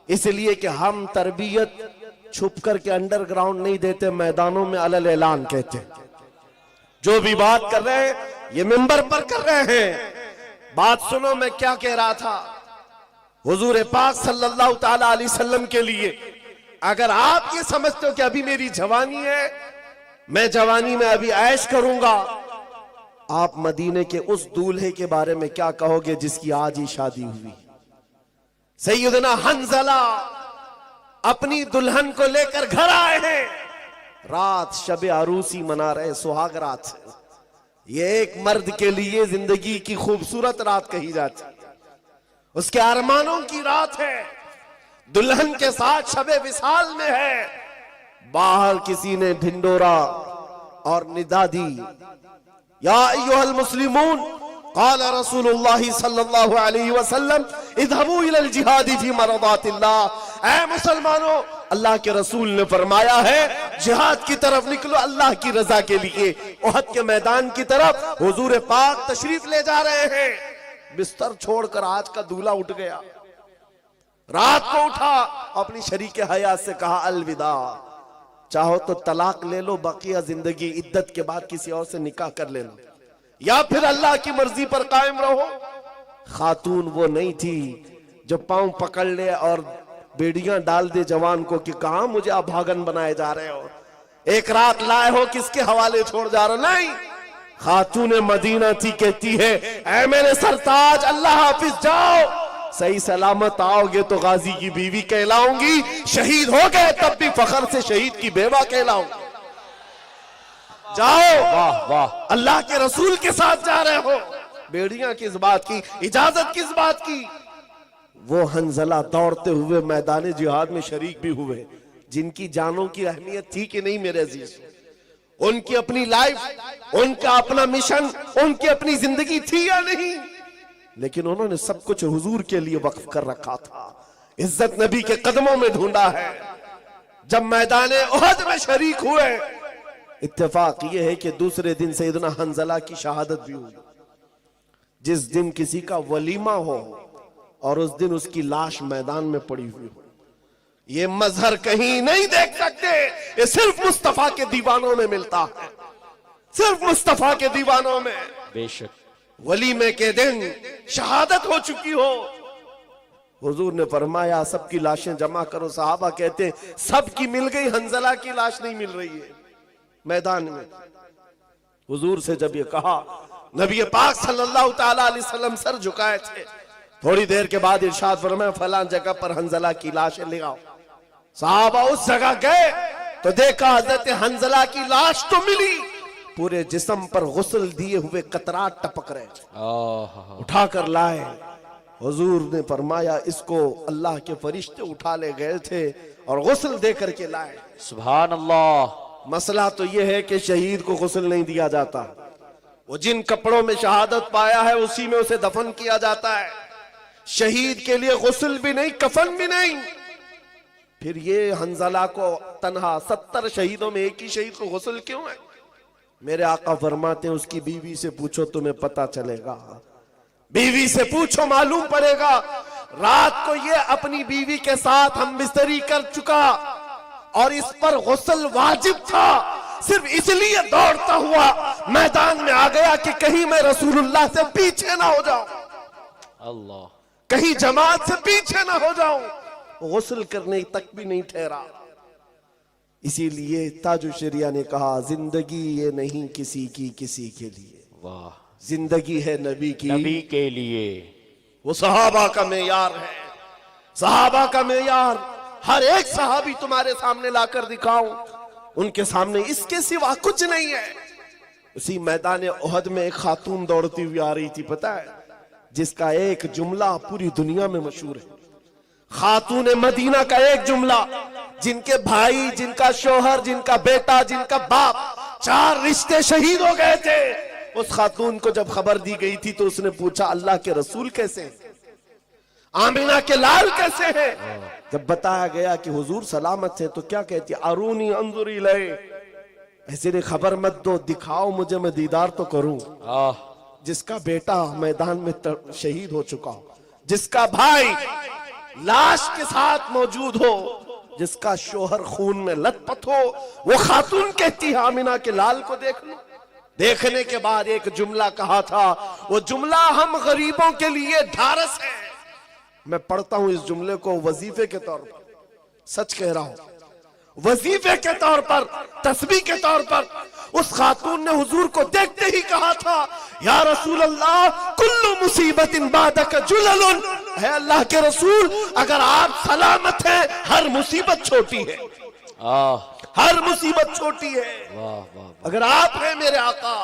इसलिए कि हम तरबियत छुप करके अंडरग्राउंड नहीं देते, मैदानों में अलल ऐलान कहते हैं। जो भी बात कर रहे हैं ये मिंबर पर कर रहे हैं। बात सुनो, मैं क्या कह रहा था। हुजूर पाक सल्लल्लाहु ताला अलैहि वसल्लम के लिए अगर आप ये समझते हो कि अभी मेरी जवानी है, मैं जवानी में अभी ऐश करूंगा, आप मदीने के उस दूल्हे के बारे में क्या कहोगे जिसकी आज ही शादी हुई। सैयदना हंजला अपनी दुल्हन को लेकर घर आए हैं, रात शबे अरूसी मना रहे, सुहाग रात। ये एक मर्द के लिए जिंदगी की खूबसूरत रात कही जाती, उसके अरमानों की रात है। दुल्हन के साथ शबे विसाल में है। बाहर किसी ने ढिंडोरा और निदा दी, या अय्युहल मुस्लिमून क़ाल रसूलुल्लाह सल्लल्लाहु अलैहि वसल्लम इज़हबू इलल जिहादी फी मरदातिल्लाह। ऐ मुसलमानों, अल्लाह के रसूल ने फरमाया है जिहाद की तरफ निकलो अल्लाह की रजा के लिए। उहद के मैदान की तरफ हुजूर पाक तशरीफ ले जा रहे हैं। बिस्तर छोड़कर आज का दूल्हा उठ गया, रात को उठा, अपनी शरीके हयात से कहा अलविदा, चाहो तो तलाक ले लो, बकिया जिंदगी इद्दत के बाद किसी और से निकाह कर ले लो, या फिर अल्लाह की मर्जी पर कायम रहो। खातून वो नहीं थी जो पांव पकड़ ले और बेड़ियां डाल दे जवान को कि कहां मुझे आप भागन बनाए जा रहे हो, एक रात लाए हो किसके हवाले छोड़ जा रहे हो। नहीं, खातून मदीना थी, कहती है ऐ मेरे सरताज अल्लाह हाफिज, जाओ, सही सलामत आओगे तो गाजी की बीवी कहलाऊंगी, शहीद हो गए तब भी फखर से शहीद की बेवा कहलाऊंगी। जाओ, वाह वाह, अल्लाह के रसूल के साथ जा रहे हो, बेड़ियां किस बात की, इजाजत किस बात की। वो हंजला दौड़ते हुए मैदान जिहाद में शरीक भी हुए, जिनकी जानों की अहमियत थी कि नहीं मेरे अजीज, उनकी अपनी लाइफ, उनका अपना मिशन, उनकी अपनी जिंदगी थी या नहीं, लेकिन उन्होंने सब कुछ हुजूर के लिए वक्फ कर रखा था, इज्जत नबी के कदमों में ढूंढा है। जब मैदान उहद में शरीक हुए, इत्तेफाक ये है कि दूसरे दिन सैयदना हंजला की शहादत भी हुई। जिस दिन किसी का वलीमा हो और उस दिन उसकी लाश मैदान में पड़ी हुई हो, ये मजहर कहीं नहीं देख सकते, ये सिर्फ मुस्तफा के दीवानों में मिलता है, सिर्फ मुस्तफा के दीवानों में। बेशक वलीमे के दिन शहादत हो चुकी हो, हुजूर ने फरमाया सबकी लाशें जमा करो। सहाबा कहते सबकी मिल गई, हंजला की लाश नहीं मिल रही है मैदान में। हुजूर से जब ये कहा, नबी पाक सल्लल्लाहु ताला अलैहि वसल्लम सर झुकाए थे, थोड़ी देर के बाद इरशाद फरमाया फलां जगह पर हंजला की लाशें ले आओ। सहाबा उस जगह गए तो देखा हजरत हंजला की लाश तो मिली, पूरे जिस्म पर गुस्ल दिए हुए कतरात टपक रहे, उठाकर लाए। हुजूर ने फरमाया इसको अल्लाह के फरिश्ते उठा ले गए थे और गुस्ल दे करके लाए। सुभान अल्लाह। मसला तो यह है कि शहीद को गुस्ल नहीं दिया जाता, वो जिन कपड़ों में शहादत पाया है उसी में उसे दफन किया जाता है। शहीद के लिए गुस्ल भी नहीं, कफन भी नहीं। फिर ये हंजला को तन्हा 70 शहीदों में एक ही शहीद को गुस्ल क्यों है? मेरे आका फरमाते हैं उसकी बीवी से पूछो तुम्हें पता चलेगा, बीवी से पूछो मालूम पड़ेगा। रात को ये अपनी बीवी के साथ हम बिस्तरी कर चुका और इस पर गुस्ल वाजिब था, सिर्फ इसलिए दौड़ता हुआ मैदान में आ गया कि कहीं मैं रसूलुल्लाह से पीछे ना हो जाऊं, अल्लाह, कहीं जमात से पीछे ना हो जाऊं। गुस्ल करने तक भी नहीं ठहरा। इसीलिए ताजुल शरिया ने कहा जिंदगी ये नहीं किसी की किसी के लिए, वाह, जिंदगी है नबी की, नबी के लिए। वो सहाबा का मेयार है, सहाबा का मेयार। हर एक सहाबी तुम्हारे सामने लाकर दिखाऊं, उनके सामने इसके सिवा कुछ नहीं है। उसी मैदान उहद में एक खातून दौड़ती हुई आ रही थी, पता है, जिसका एक जुमला पूरी दुनिया में मशहूर है। खातून मदीना का एक जुमला, जिनके भाई, जिनका शोहर, जिनका बेटा, जिनका बाप, 4 रिश्ते शहीद हो गए थे। उस खातून को जब खबर दी गई थी तो उसने पूछा अल्लाह के रसूल कैसे हैं, आमिना के लाल कैसे हैं? जब बताया गया कि हुजूर सलामत है तो क्या कहती, अरूनी अंजुरी ले, ऐसे ने खबर मत दो, दिखाओ मुझे, मैं दीदार तो करूं। जिसका बेटा मैदान में शहीद हो चुका हो, जिसका भाई लाश के साथ मौजूद हो, जिसका शोहर खून में लथपथ हो, वो खातून कहती है आमिना के लाल को देख लो। देखने के बाद एक जुमला कहा था, वो जुमला हम गरीबों के लिए ढारस है। मैं पढ़ता हूं इस जुमले को वजीफे के तौर पर, सच कह रहा हूं, वजीफे के तौर पर, तस्बीह के तौर पर। उस खातून ने हुजूर को देखते ही कहा था, या रसूल अल्लाह कुल्लु मुसीबतिन बादक जुललुन, है अल्लाह के रसूल अगर आप सलामत हैं हर मुसीबत छोटी है, हर मुसीबत छोटी है। वाह वाह, अगर आप हैं मेरे आका,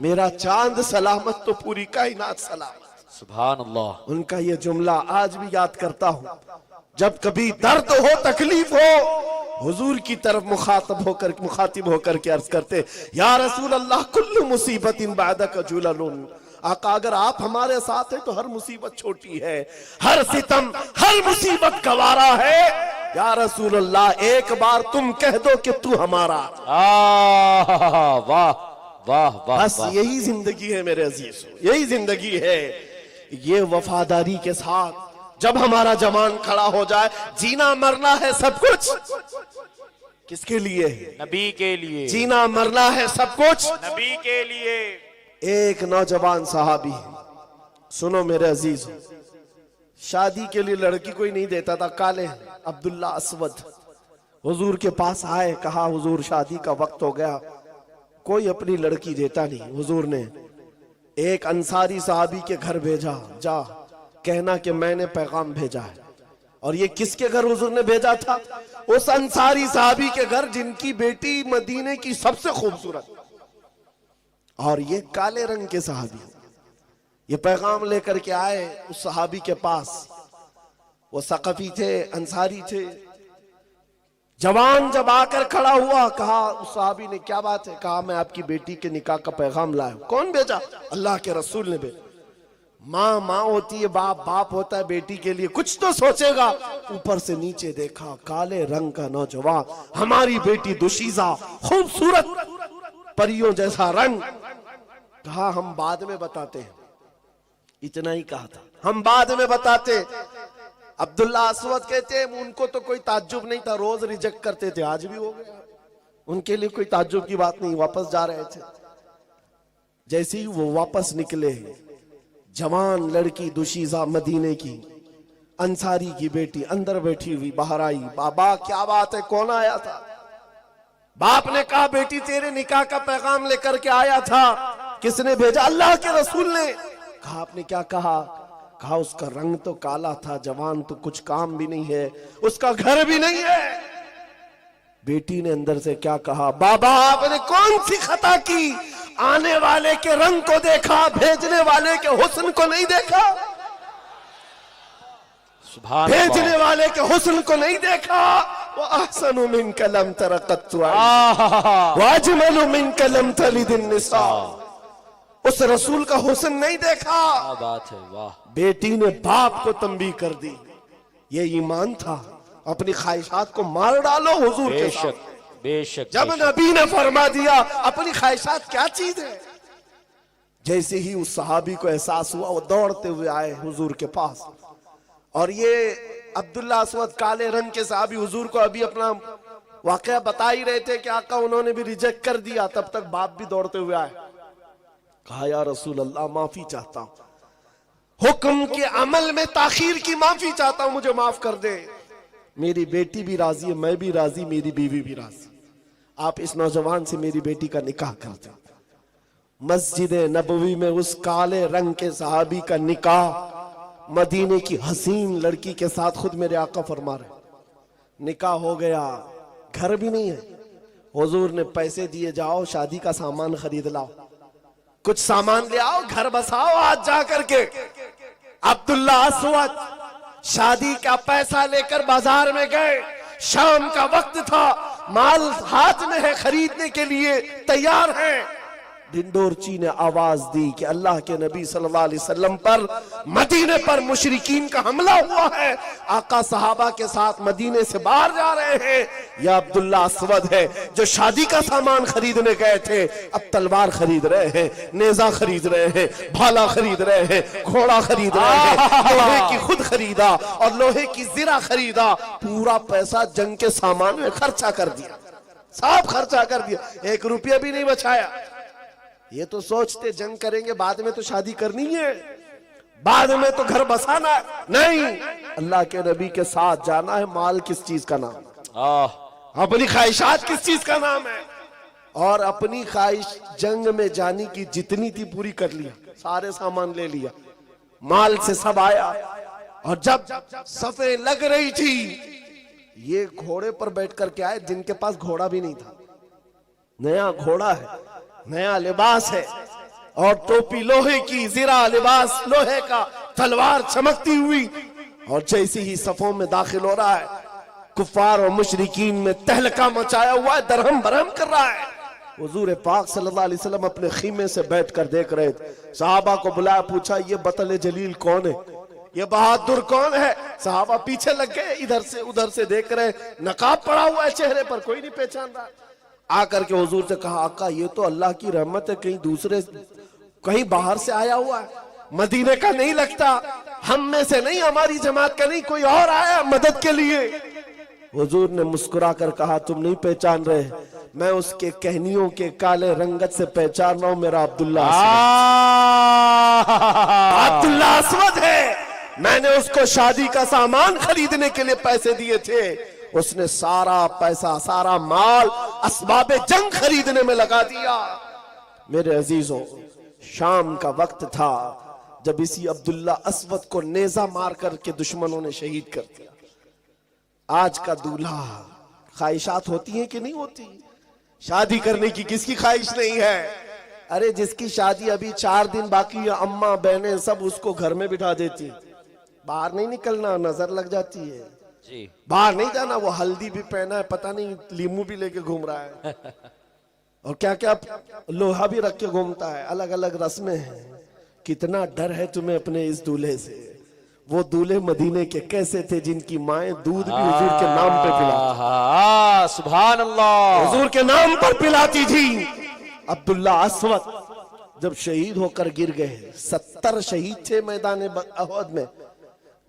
मेरा चांद सलामत तो पूरी कायनात सलामत। सुभान अल्लाह। उनका ये जुमला आज भी याद करता हूं। जब कभी दर्द हो, तकलीफ हो, हुजूर की तरफ मुखातिब होकर के अर्ज करते, या रसूल अल्लाह कुल्लु मुसीबतिन बादक जुललुन, आका अगर आप हमारे साथ हैं तो हर मुसीबत छोटी है, हर सितम, हर मुसीबत गवारा है। या रसूल अल्लाह एक बार तुम कह दो कि तू हमारा। वाह वाह वाह, बस यही जिंदगी है मेरे अजीज, यही जिंदगी है। ये वफादारी के साथ जब हमारा जवान खड़ा हो जाए, जीना मरना है सब कुछ किसके लिए है? नबी के लिए। जीना मरना है सब कुछ नबी के लिए। एक नौजवान सहाबी, सुनो मेरे अजीज, शादी के लिए लड़की कोई नहीं देता था, काले अब्दुल्ला असवद हुजूर के पास आए, कहा हुजूर शादी का वक्त हो गया, कोई अपनी लड़की देता नहीं। हुजूर ने एक अंसारी साहबी के घर भेजा, जा कहना कि मैंने पैगाम भेजा है। और ये किसके घर हुजूर ने भेजा था? उस अंसारी साहबी के घर जिनकी बेटी मदीने की सबसे खूबसूरत, और ये काले रंग के साहबी ये पैगाम लेकर के आए उस सहाबी के पास। वो सकफी थे, अंसारी थे। जवान जब आकर खड़ा हुआ, कहा उस सहाबी ने, क्या बात है? कहा मैं आपकी बेटी के निकाह का पैगाम लाया। कौन भेजा? अल्लाह के रसूल ने भेजा। माँ माँ होती है, बाप बाप होता है, बेटी के लिए कुछ तो सोचेगा। ऊपर से नीचे देखा, काले रंग का नौजवान, हमारी बेटी दुशीजा, खूबसूरत परियों जैसा रंग। कहा हम बाद में बताते हैं, इतना ही कहा था, हम बाद में बताते। अब्दुल्ला असवद कहते हैं उनको तो कोई ताज्जुब नहीं था, रोज रिजेक्ट करते थे, आज भी हो गया, उनके लिए कोई ताज्जुब की बात नहीं। वापस जा रहे थे, जैसे ही वो वापस निकले, जवान लड़की दुशीजा मदीने की, अंसारी की बेटी अंदर बैठी हुई बाहर आई। बाबा क्या बात है, कौन आया था? बाप ने कहा बेटी तेरे निकाह का पैगाम लेकर के आया था। किसने भेजा? अल्लाह के रसूल ने। कहा आपने क्या कहा? कहा उसका रंग तो काला था, जवान तो कुछ काम भी नहीं है, उसका घर भी नहीं है। बेटी ने अंदर से क्या कहा? बाबा आपने कौन सी खता की? आने वाले के रंग को देखा, भेजने वाले के हुस्न को नहीं देखा। सुभान भेजने अल्लाह। वाले के हुस्न को नहीं देखा। वो अहसनु मिन कलम तरकत वाजमलु मिन कलम तलिदिन निसा। उस रसूल का हुस्न नहीं देखा। क्या बात है, वाह। बेटी ने बाप को तंबीह कर दी। ये ईमान था, अपनी ख्वाहिशात को मार डालो हुजूर के साथ। बेशक बेशक। जब नबी ने फरमा दिया अपनी ख्वाहिशात क्या चीज है, जैसे ही उस सहाबी को एहसास हुआ, वो दौड़ते हुए आए हुजूर के पास। और ये अब्दुल्ला असवद काले रंग के सहाबी हुजूर को अभी अपना वाकया बता ही रहे थे कि आका उन्होंने भी रिजेक्ट कर दिया। तब तक बाप भी दौड़ते हुए आए, कहा या रसूल अल्लाह माफी चाहता हूं, हुक्म के अमल में ताखीर की माफी चाहता हूं, मुझे माफ कर दे। मेरी बेटी भी राजी है, मैं भी राजी, मेरी बीवी भी राजी, आप इस नौजवान से मेरी बेटी का निकाह कर दो। मस्जिद नबवी में उस काले रंग के सहाबी का निकाह मदीने की हसीन लड़की के साथ खुद मेरे आका फरमा रहे, निकाह हो गया। घर भी नहीं है, हुजूर ने पैसे दिए, जाओ शादी का सामान खरीद लाओ, कुछ सामान ले आओ, घर बसाओ आज जा करके। अब्दुल्ला असवद शादी का पैसा लेकर बाजार में गए। शाम का वक्त था, माल हाथ में है, खरीदने के लिए तैयार हैं। ढिंडोरची ने आवाज दी कि अल्लाह के नबी सल्लल्लाहु अलैहि वसल्लम पर, मदीने पर मुशरिकीन का हमला हुआ है। आका सहाबा के साथ मदीने से बाहर जा रहे हैं। यह अब्दुल्ला असवद है जो शादी का सामान खरीदने गए थे, अब तलवार खरीद रहे हैं, नेजा खरीद रहे हैं, भाला खरीद रहे हैं, घोड़ा खरीद रहे हैं, लोहे की खुद खरीदा और लोहे की जिरा खरीदा। पूरा पैसा जंग के सामान में खर्चा कर दिया, सब खर्चा कर दिया, 1 रुपया भी नहीं बचाया। ये तो सोचते जंग करेंगे, बाद में तो शादी करनी है, बाद में तो घर बसाना है। नहीं, अल्लाह के नबी के साथ जाना है। माल किस चीज का नाम? अपनी ख्वाहिशात किस चीज का नाम है? और अपनी ख्वाहिश जंग में जाने की जितनी थी पूरी कर लिया, सारे सामान ले लिया, माल से सब आया। और जब सफे लग रही थी, ये घोड़े पर बैठ करके आए जिनके पास घोड़ा भी नहीं था। नया घोड़ा है, नया लिबास है, और टोपी लोहे की, जिरा लिबास लोहे का, तलवार चमकती हुई। और जैसे ही सफों में दाखिल हो रहा है, कुफार और मुशरिकीन में तहलका मचाया हुआ है, दरहम बरहम कर रहा है। हुजूर पाक सल्लल्लाहु अलैहि वसल्लम अपने खीमे से बैठकर देख रहे थे। सहाबा को बुलाया, पूछा ये बतल जलील कौन है, ये बहादुर कौन है? सहाबा पीछे लग गए, इधर से उधर से देख रहे, नकाब पड़ा हुआ है चेहरे पर, कोई नहीं पहचान रहा। आकर के हुजूर से कहा, आका ये तो अल्लाह की रहमत है, कहीं दूसरे, कहीं बाहर से आया हुआ है, मदीने का नहीं लगता। हम में से नहीं, हमारी जमात का नहीं, कोई और आया मदद के लिए। हुजूर ने मुस्कुरा कर कहा, तुम नहीं पहचान रहे, मैं उसके कहनियों के काले रंगत से पहचान रहा हूं, मेरा अब्दुल्ला अब्दुल्ला अस्वद है। मैंने उसको शादी का सामान खरीदने के लिए पैसे दिए थे, उसने सारा पैसा, सारा माल असबाबे जंग खरीदने में लगा दिया। मेरे अजीजों, शाम का वक्त था जब इसी अब्दुल्ला अस्वद को नेजा मार करके दुश्मनों ने शहीद कर दिया। आज का दूल्हा, ख्वाहिशात होती हैं कि नहीं होती? शादी करने की किसकी ख्वाहिश नहीं है? अरे जिसकी शादी अभी 4 दिन बाकी है, अम्मा बहनें सब उसको घर में बिठा देती, बाहर नहीं निकलना, नजर लग जाती है जी। बाहर नहीं जाना, वो हल्दी भी पहना है, पता नहीं लीमू भी लेके घूम रहा है और क्या क्या लोहा भी रख के घूमता है, अलग अलग रस्में हैं। कितना डर है तुम्हें अपने इस दूल्हे से। वो दूल्हे मदीने के कैसे थे जिनकी माएं दूध भी हुजूर के नाम पे पिलाती, सुभान अल्लाह, हुजूर के नाम पर पिलाती थी। अब्दुल्ला अस्वद जब शहीद होकर गिर गए, 70 शहीद थे मैदान अहद में,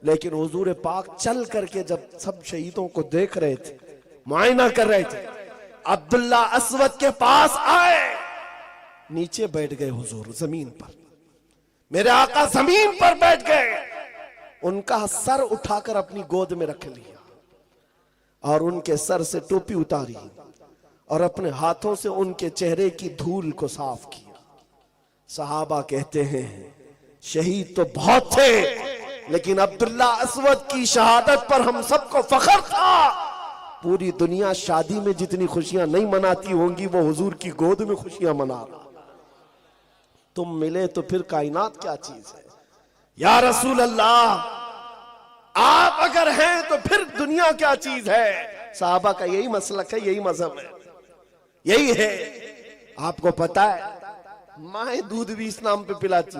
लेकिन हुजूर पाक चल करके जब सब शहीदों को देख रहे थे, मुआयना कर रहे थे, अब्दुल्ला अस्वद के पास आए, नीचे बैठ गए हुजूर जमीन पर। मेरे आका जमीन पर बैठ गए, उनका सर उठाकर अपनी गोद में रख लिया और उनके सर से टोपी उतारी और अपने हाथों से उनके चेहरे की धूल को साफ किया। सहाबा कहते हैं, शहीद तो बहुत थे, लेकिन अब्दुल्ला अस्वद की शहादत पर हम सबको फख्र था। पूरी दुनिया शादी में जितनी खुशियां नहीं मनाती होंगी, वो हुजूर की गोद में खुशियां मना रहा। तुम मिले तो फिर कायनात क्या चीज है? या रसूल अल्लाह, आप अगर हैं तो फिर दुनिया क्या चीज है? साहबा का यही मसलक है, यही मजहब है, यही है। आपको पता है, माए दूध भी इस नाम पे पिलाती।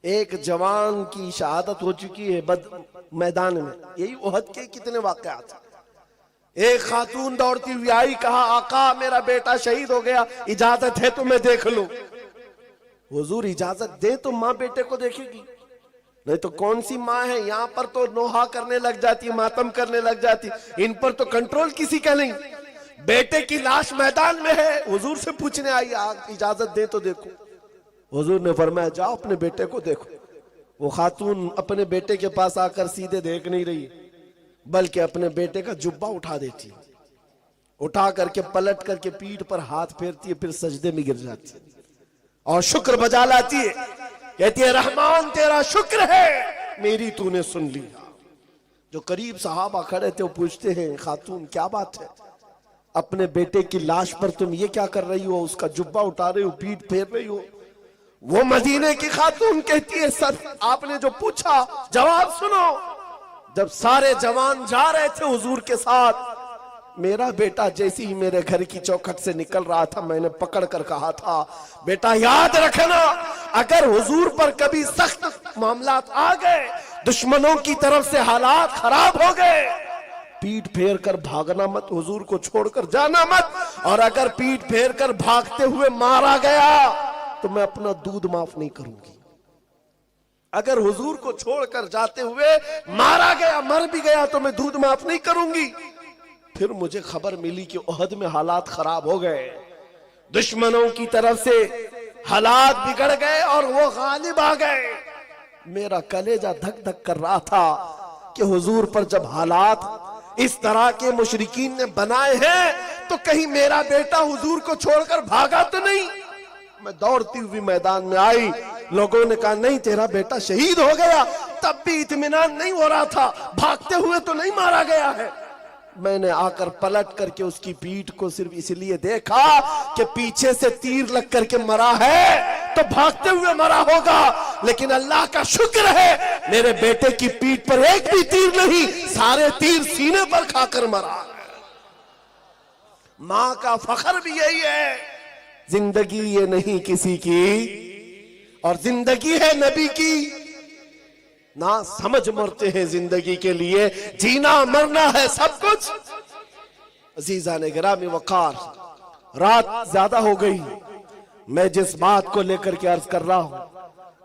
एक जवान की शहादत हो चुकी है मैदान में, यही ओहद के कितने वाकयात। एक खातून दौड़ती हुई आई, कहा, आका मेरा बेटा शहीद हो गया, इजाजत है तो मैं देख लूं। हुजूर इजाजत दे तो माँ बेटे को देखेगी, नहीं तो कौन सी माँ है? यहाँ पर तो नोहा करने लग जाती, मातम करने लग जाती, इन पर तो कंट्रोल किसी का नहीं। बेटे की लाश मैदान में है, हुजूर से पूछने आई, इजाजत दे तो देखो। हुजूर ने फरमाया, जाओ अपने बेटे को देखो। वो खातून अपने बेटे के पास आकर सीधे देख नहीं रही, बल्कि अपने बेटे का जुब्बा उठा देती, उठा करके पलट करके पीठ पर हाथ फेरती है, फिर सजदे में गिर जाती है और शुक्र बजा लाती है, कहती है, रहमान तेरा शुक्र है, मेरी तूने सुन लिया। जो करीब सहाबा खड़े थे वो पूछते हैं, खातून क्या बात है, अपने बेटे की लाश पर तुम ये क्या कर रही हो? उसका जुब्बा उठा रही हो, पीठ फेर रही हो। वो मदीने की खातून कहती है, सर आपने जो पूछा जवाब सुनो। जब सारे जवान जा रहे थे हुजूर के साथ, मेरा बेटा जैसे ही मेरे घर की चौखट से निकल रहा था, मैंने पकड़ कर कहा था, बेटा याद रखना, अगर हुजूर पर कभी सख्त मामलात आ गए, दुश्मनों की तरफ से हालात खराब हो गए, पीठ फेर कर भागना मत, हुजूर को छोड़कर जाना मत, और अगर पीठ फेर कर भागते हुए मारा गया तो मैं अपना दूध माफ नहीं करूंगी। अगर हुजूर को छोड़कर जाते हुए मारा गया, मर भी गया, तो मैं दूध माफ नहीं करूंगी। फिर मुझे खबर मिली कि ओहद में हालात खराब हो गए, दुश्मनों की तरफ से हालात बिगड़ गए और वो गालिब आ गए। मेरा कलेजा धक धक कर रहा था कि हुजूर पर जब हालात इस तरह के मुशरिकीन ने बनाए हैं, तो कहीं मेरा बेटा हुजूर को छोड़कर भागा तो नहीं। मैं दौड़ती हुई मैदान में आई, लोगों ने कहा, नहीं तेरा बेटा शहीद हो गया। तब भी इत्मीनान नहीं हो रहा था, भागते हुए तो नहीं मारा गया है। मैंने आकर पलट करके उसकी पीठ को सिर्फ इसलिए देखा कि पीछे से तीर लग करके मरा है तो भागते हुए मरा होगा, लेकिन अल्लाह का शुक्र है मेरे बेटे की पीठ पर एक भी तीर नहीं, सारे तीर सीने पर खाकर मरा। मां का फख्र भी यही है, जिंदगी ये नहीं किसी की और जिंदगी है नबी की। ना समझ मरते हैं जिंदगी के लिए, जीना मरना है सब कुछ। अजीजा ने गिरामी वकार, रात ज्यादा हो गई। मैं जिस बात को लेकर के अर्ज कर रहा हूं,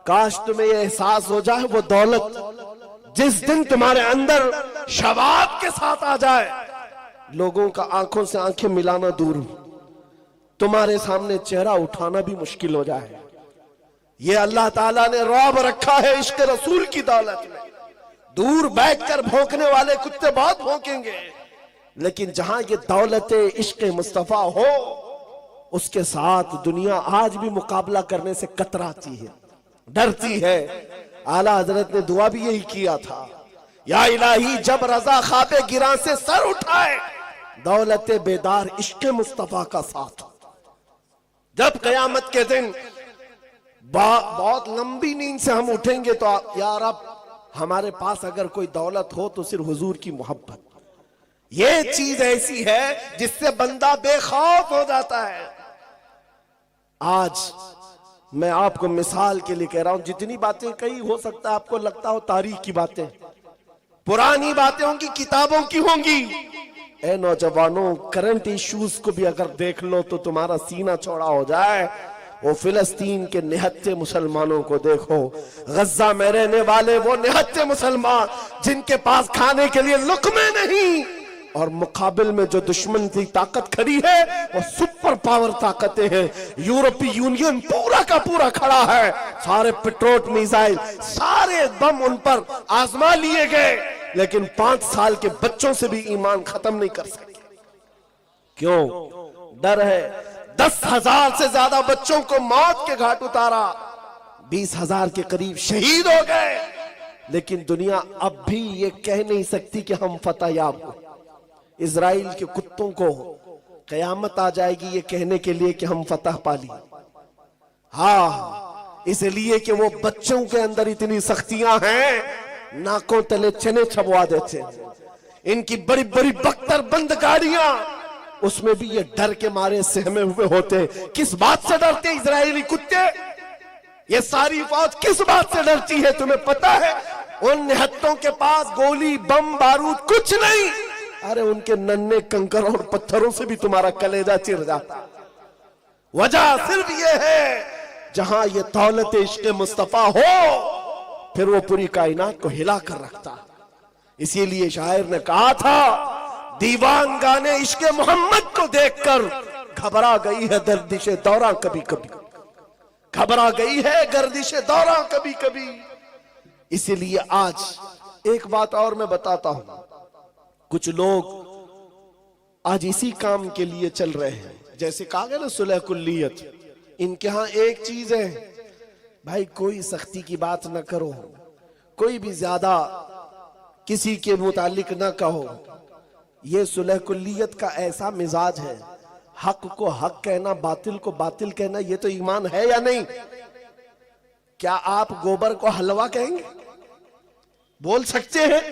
काश तुम्हें यह एहसास हो जाए, वो दौलत जिस दिन तुम्हारे अंदर शबाब के साथ आ जाए, लोगों का आंखों से आंखें मिलाना दूर, तुम्हारे सामने चेहरा उठाना भी मुश्किल हो जाए। ये अल्लाह ताला ने रौब रखा है इश्क रसूल की दौलत में। दूर बैठकर भौंकने वाले कुत्ते बहुत भौंकेंगे, लेकिन जहां ये दौलत इश्क मुस्तफा हो, उसके साथ दुनिया आज भी मुकाबला करने से कतराती है, डरती है। आला हजरत ने दुआ भी यही किया था, या इलाही जब रजा ख्वाबे गिरा से सर उठाए, दौलत बेदार इश्क मुस्तफा का साथ। जब कयामत के दिन बहुत लंबी नींद से हम उठेंगे तो यार अब हमारे पास अगर कोई दौलत हो तो सिर्फ हुजूर की मोहब्बत। ये चीज ऐसी है जिससे बंदा बेखौफ हो जाता है। आज मैं आपको मिसाल के लिए कह रहा हूं, जितनी बातें कही हो सकता है आपको लगता हो तारीख की बातें, पुरानी बातें होंगी, किताबों की होंगी। ए नौजवानों, करंट इश्यूज को भी अगर देख लो तो तुम्हारा सीना चौड़ा हो जाए। वो फिलिस्तीन के निहत्थे मुसलमानों को देखो, गज्जा में रहने वाले वो निहत्थे मुसलमान जिनके पास खाने के लिए लुकमे नहीं, और मुकाबिल में जो दुश्मन की ताकत खड़ी है वो सुपर पावर ताकतें हैं। यूरोपीय यूनियन पूरा का पूरा खड़ा है, सारे पेट्रोल मिसाइल सारे बम उन पर आजमा लिए गए, लेकिन 5 साल के बच्चों से भी ईमान खत्म नहीं कर सके। क्यों? डर है। 10,000 से ज्यादा बच्चों को मौत के घाट उतारा, 20,000 के करीब शहीद हो गए, लेकिन दुनिया अब भी ये कह नहीं सकती कि हम फतह याब हो। इजराइल के कुत्तों को कयामत आ जाएगी ये कहने के लिए कि हम फतह पा ली। हाँ, इसलिए कि वो बच्चों के अंदर इतनी सख्तियां हैं, नाकों तले चने छबवा देते हैं। इनकी बड़ी बड़ी बख्तर बंद गाड़ियां, उसमें भी ये डर के मारे सहमे हुए होते। किस बात से डरते इजरायली कुत्ते? ये सारी फौज किस बात से डरती है तुम्हें पता है? उन निहत्तों के पास गोली बम बारूद कुछ नहीं, अरे उनके नन्हे कंकर और पत्थरों से भी तुम्हारा कलेजा चिर जाता। वजह सिर्फ ये है, जहां ये दौलत इश्क मुस्तफा हो, फिर वो पूरी कायनात को हिला कर रखता। इसीलिए शायर ने कहा था, दीवान गाने इश्क मोहम्मद को देखकर घबरा गई है गर्दिशे दौरा कभी कभी, घबरा गई है गर्दिशे दौरा कभी कभी। इसीलिए आज एक बात और मैं बताता हूं, कुछ लोग आज इसी काम के लिए चल रहे हैं, जैसे कहा गया ना सुलह कुल्लियत। इनके यहां एक चीज है, भाई कोई सख्ती की बात ना करो, कोई भी ज्यादा किसी के मुतालिक ना कहो। ये सुलह कुल्लियत का ऐसा मिजाज है, हक को हक कहना, बातिल को बातिल कहना, ये तो ईमान है या नहीं? क्या आप गोबर को हलवा कहेंगे? बोल सकते हैं?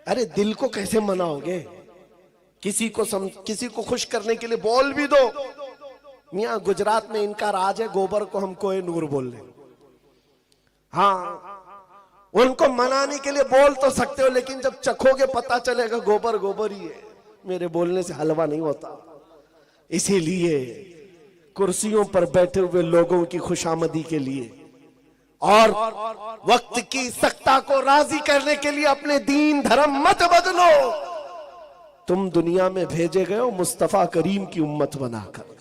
अरे दिल को कैसे मनाओगे? किसी को खुश करने के लिए बोल भी दो। मियां गुजरात में इनका राज है, गोबर को हम कोहे नूर बोल रहे। हाँ, उनको मनाने के लिए बोल तो सकते हो, लेकिन जब चखोगे पता चलेगा गोबर गोबर ही है। मेरे बोलने से हलवा नहीं होता। इसीलिए कुर्सियों पर बैठे हुए लोगों की खुशामदी के लिए और वक्त की सख्ता को राजी करने के लिए अपने दीन धर्म मत बदलो। तुम दुनिया में भेजे गए हो मुस्तफा करीम की उम्मत बनाकर।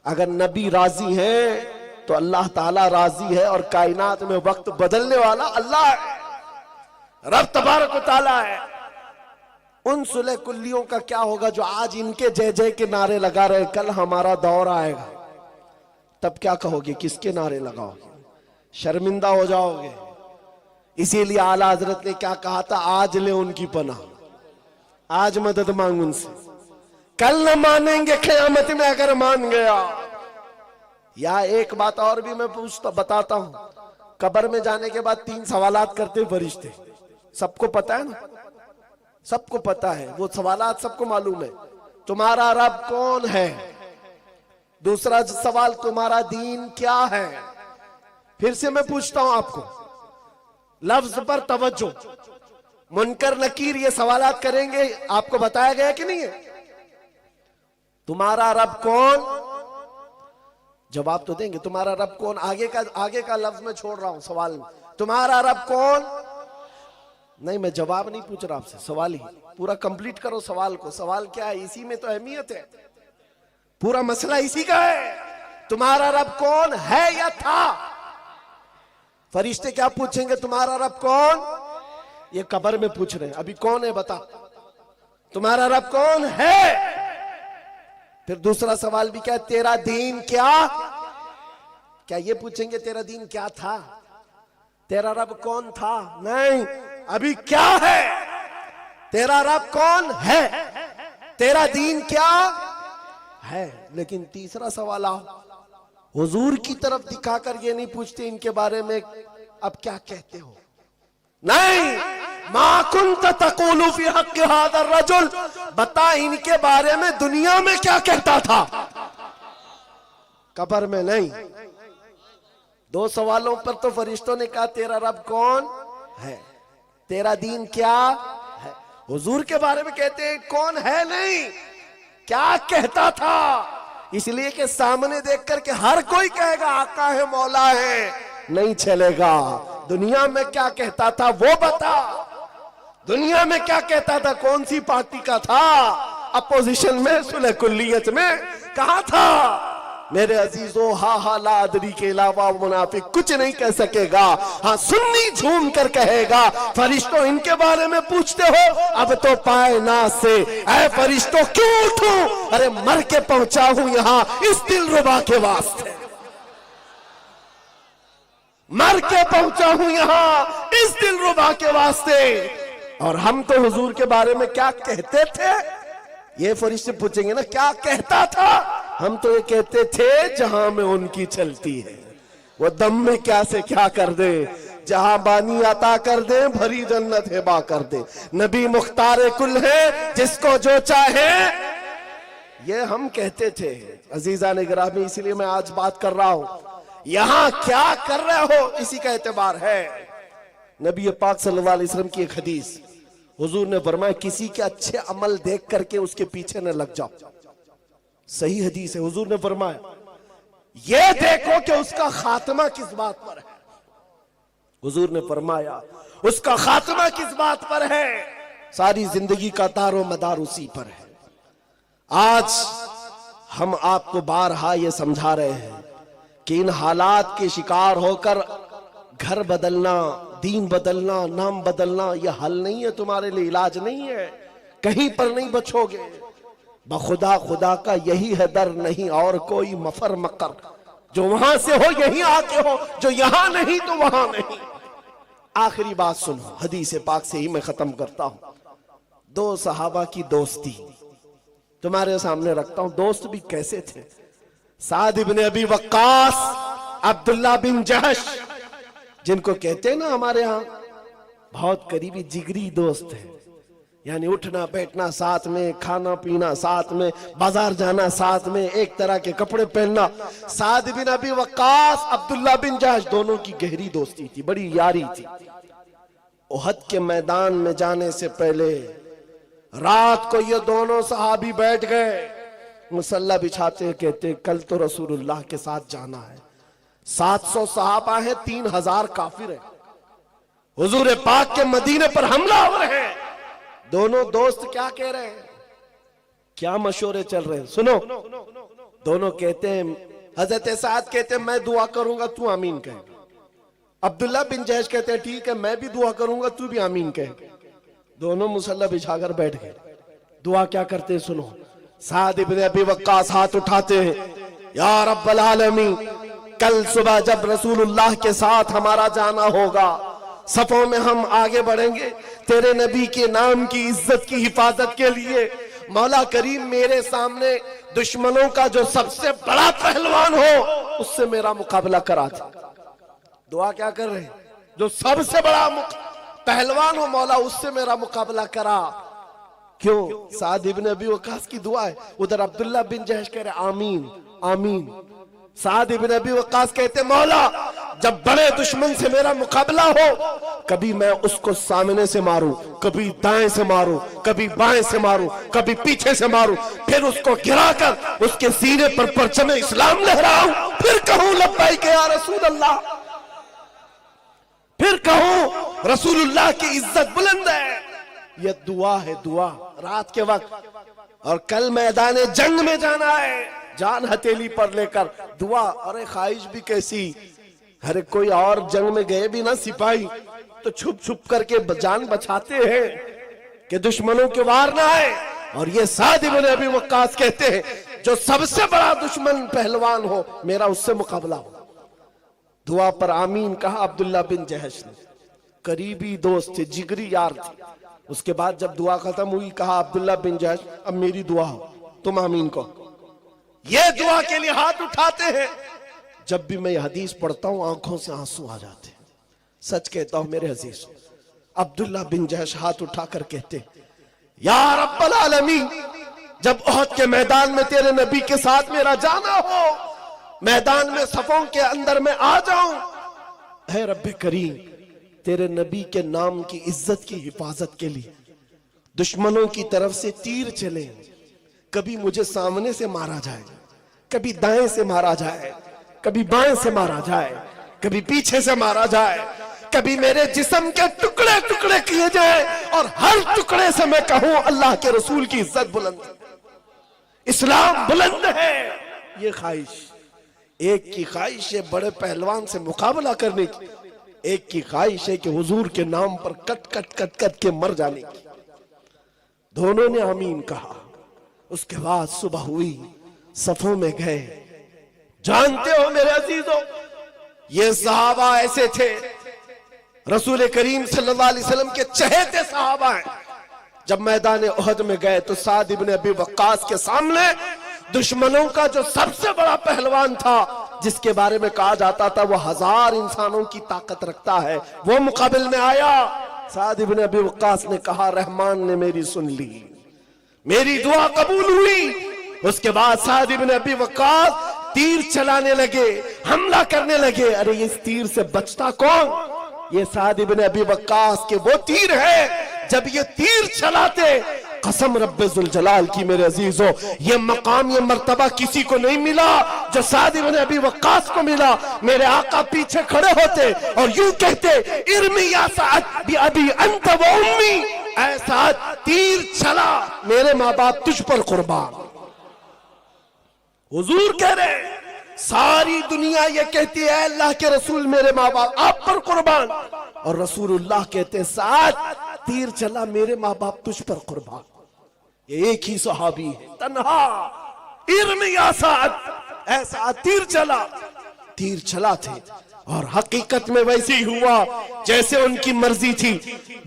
अगर नबी राजी है तो अल्लाह ताला राजी है, और कायनात में वक्त बदलने वाला अल्लाह है, रब तबारक व ताला है। उन सुलह कुल्लियों का क्या होगा जो आज इनके जय जय के नारे लगा रहे? कल हमारा दौर आएगा, तब क्या कहोगे? किसके नारे लगाओगे? शर्मिंदा हो जाओगे। इसीलिए आला हजरत ने क्या कहा था, आज ले उनकी पनाह, आज मदद मांग उनसे, कल न मानेंगे क़यामत में अगर मान गया। या एक बात और भी मैं बताता हूं, कब्र में जाने के बाद 3 सवालात करते फरिश्ते, सबको पता है ना? सबको पता है वो सवालात, सबको मालूम है। तुम्हारा रब कौन है? दूसरा सवाल, तुम्हारा दीन क्या है? फिर से मैं पूछता हूं आपको, लफ्ज पर तवज्जो। मुनकर नकीर ये सवालात करेंगे, आपको बताया गया कि नहीं है? तुम्हारा रब कौन? जवाब तो देंगे। तुम्हारा रब कौन? आगे का लफ्ज मैं छोड़ रहा हूं सवाल में। तुम्हारा रब कौन? नहीं, मैं जवाब नहीं पूछ रहा आपसे, सवाल ही पूरा कंप्लीट करो सवाल को। सवाल क्या है? इसी में तो अहमियत है, पूरा मसला इसी का है। तुम्हारा रब कौन है या था? फरिश्ते क्या पूछेंगे? तुम्हारा रब कौन? ये कब्र में पूछ रहे हैं। अभी कौन है बता? तुम्हारा रब कौन है? फिर दूसरा सवाल भी क्या है? तेरा दीन क्या ये पूछेंगे तेरा दीन क्या था? तेरा रब कौन था? नहीं, अभी क्या है? तेरा रब कौन है? तेरा दीन क्या है? लेकिन तीसरा सवाल आओ, हुजूर की तरफ दिखाकर ये नहीं पूछते इनके बारे में अब क्या कहते हो। नहीं, मा कुंत तक़ूलु फी हक़्क़ि हाज़ा रजुल, बता इनके बारे में दुनिया में क्या कहता था, कब्र में नहीं। दो सवालों पर तो फरिश्तों ने कहा तेरा रब कौन है, तेरा दीन क्या है। हुजूर के बारे में कहते हैं कौन है, नहीं क्या कहता था। इसलिए कि सामने देख करके हर कोई कहेगा आका है, मौला है, नहीं चलेगा। दुनिया में क्या कहता था वो बता। दुनिया में क्या कहता था? कौन सी पार्टी का था? अपोजिशन में, सुलह कुल्लियत में कहा था? मेरे अजीजों, हा ला अदरी के अलावा मुनाफिक कुछ नहीं कह सकेगा। हाँ, सुन्नी झूम कर कहेगा फरिश्तों इनके बारे में पूछते हो, अब तो पाए ना से ऐ फरिश्तों क्यों उठूं? अरे मर के पहुंचा हूं यहां इस दिलरुबा के वास्ते, मर के पहुंचा हूं यहां इस दिलरुबा के वास्ते। और हम तो हुजूर के बारे में क्या कहते थे? ये फरिश्ते पूछेंगे ना क्या कहता था। हम तो ये कहते थे जहां में उनकी चलती है, वो दम में क्या से क्या कर दे, जहां बानी अता कर दे, भरी जन्नत हिबा कर दे। नबी मुख्तार कुल है, जिसको जो चाहे, ये हम कहते थे। अजीजा ने गिरामी, इसलिए मैं आज बात कर रहा हूं, यहां क्या कर रहे हो इसी का एतबार है। नबी पाक सल्लल्लाहु अलैहि वसल्लम की एक हदीस, हुजूर ने फरमाया किसी के अच्छे अमल देख करके उसके पीछे न लग जाओ। सही हदीस है। हुजूर ने फरमाया ये देखो कि उसका खात्मा किस बात पर है। हुजूर ने फरमाया उसका खात्मा किस बात पर है। सारी जिंदगी का तारो मदार उसी पर है। आज हम आपको बारहा ये समझा रहे हैं कि इन हालात के शिकार होकर घर बदलना, दीन बदलना, नाम बदलना यह हल नहीं है, तुम्हारे लिए इलाज नहीं है, कहीं पर नहीं बचोगे। बखुदा खुदा का यही है दर, नहीं और कोई मफर मकर। जो वहां से हो यहीं आके हो, जो यहां नहीं तो वहां नहीं। आखिरी बात सुनो, हदीस पाक से ही मैं खत्म करता हूं। दो सहाबा की दोस्ती तुम्हारे सामने रखता हूं। दोस्त भी कैसे थे? साद इब्न अबी वक्कास, अब्दुल्ला बिन जहश, जिनको कहते हैं ना हमारे यहां बहुत करीबी जिगरी दोस्त है, यानी उठना बैठना साथ में, खाना पीना साथ में, बाजार जाना साथ में, एक तरह के कपड़े पहनना। साद बिन अबी वक्कास, अब्दुल्ला बिन जहश, दोनों की गहरी दोस्ती थी, बड़ी यारी थी। उहद के मैदान में जाने से पहले रात को ये दोनों सहाबी बैठ गए, मुसल्ला बिछाते, कहते कल तो रसूलुल्लाह के साथ जाना है। 700 सहाबा है, 3000 काफिर है, हुजूर पाक के मदीने पर हमला हो रहे हैं। दोनों दोस्त क्या कह रहे हैं, क्या मशवरे चल रहे हैं, सुनो। दोनों कहते हैं, हजरत साद कहते हैं मैं दुआ करूंगा तू आमीन कह। अब्दुल्ला बिन जहश कहते हैं ठीक है मैं भी दुआ करूंगा तू भी आमीन कह। दोनों मुसल्ला बिछाकर बैठ गए। दुआ क्या करते हैं सुनो। साद इब्न अबी वक्कास हाथ उठाते हैं, या रब्बल आलमीन, कल सुबह जब रसूलुल्लाह के साथ हमारा जाना होगा, सफों में हम आगे बढ़ेंगे तेरे नबी के नाम की इज्जत की हिफाजत के लिए। मौला करीम मेरे सामने दुश्मनों का जो सबसे बड़ा पहलवान हो उससे मेरा मुकाबला करा दे। दुआ क्या कर रहे हैं, जो सबसे बड़ा पहलवान हो मौला उससे मेरा मुकाबला करा। क्यों? साद इब्न अबी वक्कास की दुआ है। उधर अब्दुल्ला बिन जहश कह रहे आमीन आमीन। साद इब्न अबी वक्कास कहते मौला जब बड़े दुश्मन से मेरा मुकाबला हो, कभी मैं उसको सामने से मारूं, कभी दाएं से मारूं, कभी बाएं से मारूं, कभी पीछे से मारूं, फिर उसको गिराकर उसके सीने पर परचम इस्लाम लहराऊं, फिर कहूं लब्बैक या रसूल अल्लाह, फिर कहूं रसूलुल्लाह की इज्जत बुलंद है। यह दुआ है, दुआ रात के वक्त। और कल मैदान जंग में जाना है, जान हथेली पर लेकर दुआ। अरे ख्वाहिश भी कैसी, अरे कोई और जंग में गए भी ना सिपाही तो छुप छुप करके जान बचाते हैं कि दुश्मनों के वार ना आए। और ये साद इब्न अबी वक्कास कहते हैं, जो सबसे बड़ा दुश्मन पहलवान हो मेरा उससे मुकाबला हो। दुआ पर आमीन कहा अब्दुल्ला बिन जहश ने। करीबी दोस्त थे, जिगरी यार थे। उसके बाद जब दुआ खत्म हुई कहा अब्दुल्ला बिन जहश, अब मेरी दुआ हो, तुम आमीन कहो। ये दुआ के लिए हाथ उठाते हैं। जब भी मैं ये हदीस पढ़ता हूं आंखों से आंसू आ जाते हैं। सच कहता हूं मेरे अजीज, अब्दुल्ला बिन जहश हाथ उठाकर कहते, या रब्बल आलमीन, जब ओहद के मैदान में तेरे नबी के साथ मेरा जाना हो, मैदान में सफों के अंदर में आ जाऊं, है रब्बे करीम, तेरे नबी के नाम की इज्जत की हिफाजत के लिए दुश्मनों की तरफ से तीर चले, कभी मुझे सामने से मारा जाए, कभी दाएं से मारा जाए, कभी बाएं से मारा जाए, कभी पीछे से मारा जाए, कभी मेरे जिस्म के टुकड़े टुकड़े किए जाए और हर टुकड़े से मैं कहूं अल्लाह के रसूल की इज्जत बुलंद, इस्लाम बुलंद है। ये ख्वाहिश, एक की ख्वाहिश है बड़े पहलवान से मुकाबला करने की, एक की ख्वाहिश है कि हुजूर के नाम पर कट कट कट कट के मर जाने की। दोनों ने आमीन कहा। उसके बाद सुबह हुई, सफों में गए। जानते हो मेरे अजीजों, ये सहाबा ऐसे थे, रसूल करीम सल्लल्लाहु अलैहि वसल्लम के चहेते सहाबा हैं। जब मैदान ओहद में गए तो साद इब्न अबी वक्कास के सामने दुश्मनों का जो सबसे बड़ा पहलवान था, जिसके बारे में कहा जाता था वो 1000 इंसानों की ताकत रखता है, वो मुकाबले में आया। साद इब्न अबी वक्कास ने कहा, रहमान ने मेरी सुन ली, मेरी दुआ कबूल हुई। उसके बाद साद इब्न अबी वक्कास तीर चलाने लगे, हमला करने लगे। अरे इस तीर से बचता कौन? ये साद इब्न अबी वक्कास के वो तीर है। जब ये तीर चलाते, कसम रब्बे जुल जलाल की मेरे अजीजों, ये मकाम, ये मर्तबा किसी को नहीं मिला जो साद इब्न अबी वक्कास को मिला। मेरे आका पीछे खड़े होते और यूं कहते, इर्मी या साद बि अबी अंत व उम्मी, ऐ साद तीर चला, मेरे माँ बाप तुझ पर कुर्बान। हुजूर कह रहे, सारी दुनिया ये कहती है अल्लाह के रसूल मेरे माँ बाप आप पर कुर्बान, और रसूलुल्लाह कहते साथ तीर चला, मेरे माँ बाप तुझ पर कुर्बान। ये एक ही सहाबी है, तन्हा, इर्मी या साद, ऐसा तीर चला। तीर चला थे और हकीकत में वैसे ही हुआ जैसे उनकी मर्जी थी।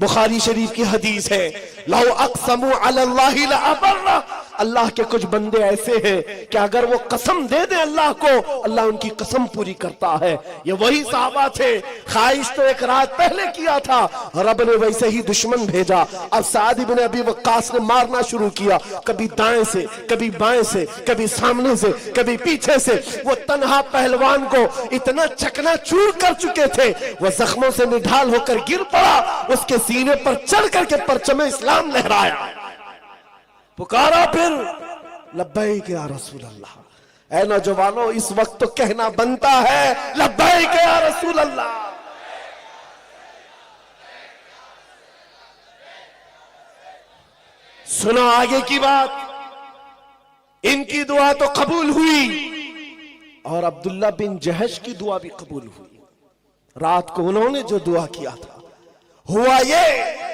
बुखारी शरीफ की हदीस है, लौ अक़समू अलल्लाहि लअबर्रा, अल्लाह के कुछ बंदे ऐसे हैं कि अगर वो कसम दे दे अल्लाह को, अल्लाह उनकी कसम पूरी करता है। ये वही सहाबा थे। ख्वाहिश तो एक रात पहले किया था, रब ने वैसे ही दुश्मन भेजा। अब साद इब्न अबी वक्कास ने मारना शुरू किया, कभी दाएं से, कभी बाएं से, कभी सामने से, कभी पीछे से। वो तन्हा पहलवान को इतना चकनाचूर कर चुके थे, वो जख्मों से निढाल होकर गिर पड़ा, उसके सीने पर चढ़ करके परचम इस्लाम लहराया, पुकारा, फिर लब्बैक या रसूल अल्लाह। ऐ नौजवानों, इस वक्त तो कहना बनता है लब्बैक या रसूल अल्लाह। सुनो आगे की बात, इनकी दुआ तो कबूल हुई और अब्दुल्ला बिन जहश की दुआ भी कबूल हुई। रात को उन्होंने जो दुआ किया था, हुआ ये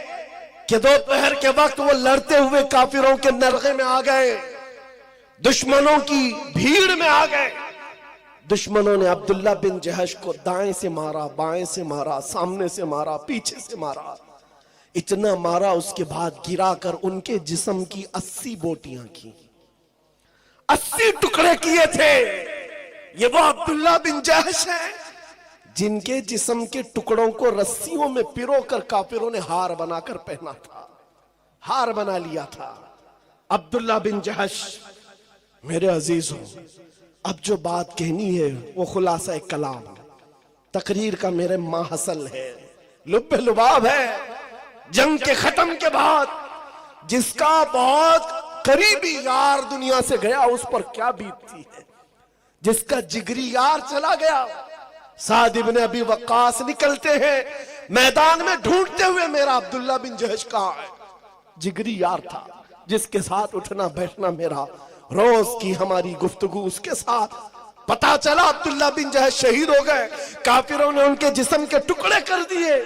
कि दोपहर के वक्त वो लड़ते हुए काफिरों के नरगे में आ गए, दुश्मनों की भीड़ में आ गए। दुश्मनों ने अब्दुल्ला बिन जहश को दाएं से मारा, बाएं से मारा, सामने से मारा, पीछे से मारा, इतना मारा। उसके बाद गिराकर उनके जिस्म की 80 बोटियां की, 80 टुकड़े किए थे। ये वो अब्दुल्ला बिन जहश है जिनके जिस्म के टुकड़ों को रस्सियों में पिरोकर काफिरों ने हार बनाकर पहना था, हार बना लिया था। अब्दुल्ला बिन जहश, मेरे अजीजों, अब जो बात कहनी है वो खुलासा कलाम, तकरीर का मेरे माहसल है, लुब्बे लुबाब है। जंग के खत्म के बाद जिसका बहुत करीबी यार दुनिया से गया उस पर क्या बीतती है। जिसका जिगरी यार चला गया, साद इब्न अबी वक्कास निकलते हैं मैदान में ढूंढते हुए, मेरा अब्दुल्ला बिन जहश कहां है। जिगरी यार था जिसके साथ उठना बैठना मेरा, रोज की हमारी गुफ्तगू उसके साथ। पता चला अब्दुल्ला बिन जहश शहीद हो गए, काफिरों ने उनके जिस्म के टुकड़े कर दिए।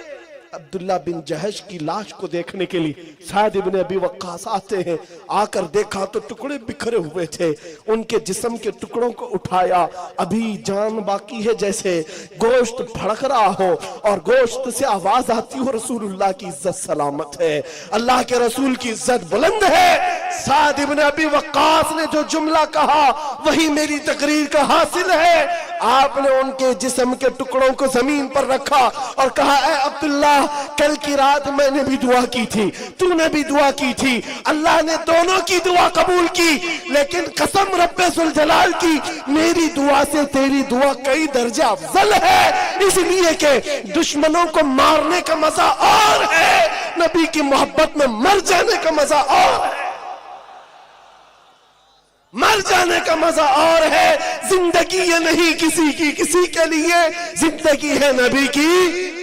अब्दुल्ला बिन जहश की लाश को देखने के लिए साद इब्न अबी वक्कास आते हैं। आकर देखा तो टुकड़े बिखरे हुए थे। उनके जिस्म के टुकड़ों को उठाया, अभी जान बाकी है, जैसे गोश्त भड़क रहा हो और गोश्त से आवाज आती हो, रसूलुल्लाह की इज्जत सलामत है, अल्लाह के रसूल की इज्जत बुलंद है। साद इब्न अबी वक्कास ने जो जुमला कहा वही मेरी तकरीर का हासिल है। आपने उनके जिस्म के टुकड़ों को जमीन पर रखा और कहा, ऐ अब्दुल्ला, कल की रात मैंने भी दुआ की थी, तूने भी दुआ की थी, अल्लाह ने दोनों की दुआ कबूल की, लेकिन कसम रब्बे जुल जलाल की, मेरी दुआ से तेरी दुआ कई दर्जे अफजल है, इसलिए कि दुश्मनों को मारने का मजा और है, नबी की मोहब्बत में मर जाने का मजा और है। मर जाने का मजा और है। जिंदगी ये नहीं किसी की किसी के लिए, जिंदगी है नबी की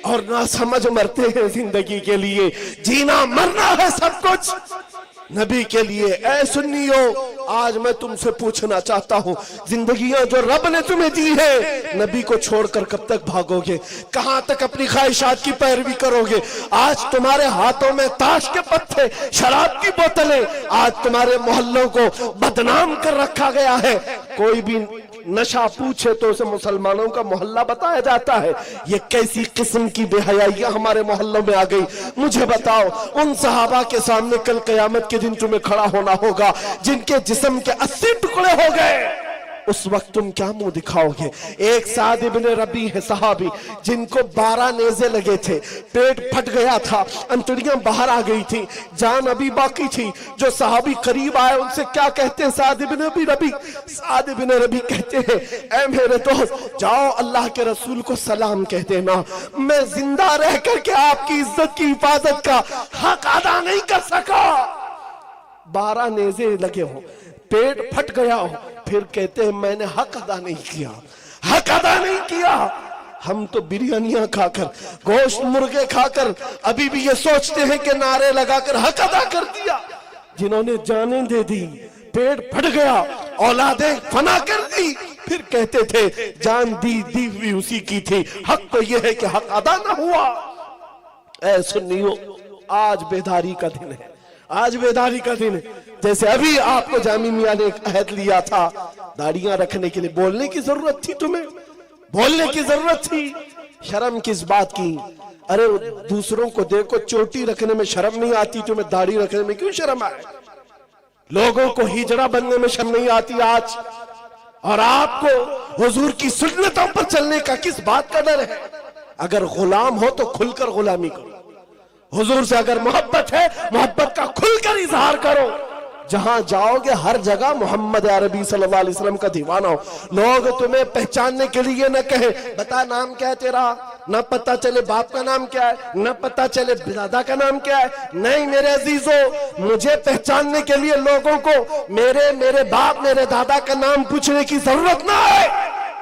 और ना समझ मरते हैं जिंदगी के लिए। जीना मरना है सब कुछ नबी के लिए। ऐ सुन्नियों, आज मैं तुमसे पूछना चाहता हूं, जिंदगियां जो रब ने तुम्हें दी है, नबी को छोड़कर कब तक भागोगे? कहां तक अपनी ख्वाहिशात की पैरवी करोगे? आज तुम्हारे हाथों में ताश के पत्ते, शराब की बोतलें, आज तुम्हारे मोहल्लों को बदनाम कर रखा गया है। कोई भी नशा पूछे तो उसे मुसलमानों का मोहल्ला बताया जाता है। ये कैसी किस्म की बेहयाइयां हमारे मोहल्लों में आ गई। मुझे बताओ, उन सहाबा के सामने कल कयामत के दिन तुम्हें खड़ा होना होगा जिनके जिस्म के 80 टुकड़े हो गए, उस वक्त तुम क्या मुंह दिखाओगे? एक साद इब्न रबी है सहाबी, जिनको 12 नेज़े लगे थे, पेट फट गया था, अंतड़ियां बाहर आ गई थी, जान अभी बाकी थी। जो सहाबी करीब आए उनसे क्या कहते हैं? साद इब्न रबी, साद इब्न रबी कहते हैं, ऐ मेरे दोस्त, जाओ अल्लाह के रसूल को सलाम कह देना, मैं जिंदा रह करके आपकी इज्जत की हिफाजत का हक अदा नहीं कर सका। 12 नेज़े लगे हो, पेट फट गया हो, फिर कहते हैं मैंने हक अदा नहीं किया, हक अदा नहीं किया। हम तो बिरयानियां खाकर, गोश्त मुर्गे खाकर अभी भी ये सोचते हैं कि नारे लगाकर हक अदा कर दिया। जिन्होंने जानें दे दी, पेट फट गया, औलादें फना कर दी, फिर कहते थे जान दी हुई उसी की थी, हक तो यह है कि हक अदा ना हुआ। ऐ सुन्नियों, आज बेदारी का दिन है, आज बेदारी का दिन है। जैसे अभी आपको जामी मियां ने एक अहद लिया था दाढ़ियां रखने के लिए, बोलने की जरूरत थी, तुम्हें बोलने की जरूरत थी, शर्म किस बात की? अरे दूसरों को देखो, चोटी रखने में शर्म नहीं आती, तुम्हें दाढ़ी रखने में क्यों शर्म आए? लोगों को हिजड़ा बनने में शर्म नहीं आती आज, और आपको हुजूर की सुन्नतों पर चलने का किस बात का डर है? अगर गुलाम हो तो खुलकर गुलामी करो, हुजूर से अगर मोहब्बत है, मोहब्बत का खुलकर इजहार करो। जहां जाओगे हर जगह मोहम्मद अरबी सल्लल्लाहु अलैहि वसल्लम का दीवाना हो। लोग तुम्हें पहचानने के लिए न कहे बता नाम क्या है तेरा, न पता चले बाप का नाम क्या है, न पता चले दादा का नाम क्या है। नहीं मेरे अजीजों, मुझे पहचानने के लिए लोगों को मेरे बाप मेरे दादा का नाम पूछने की जरूरत ना है।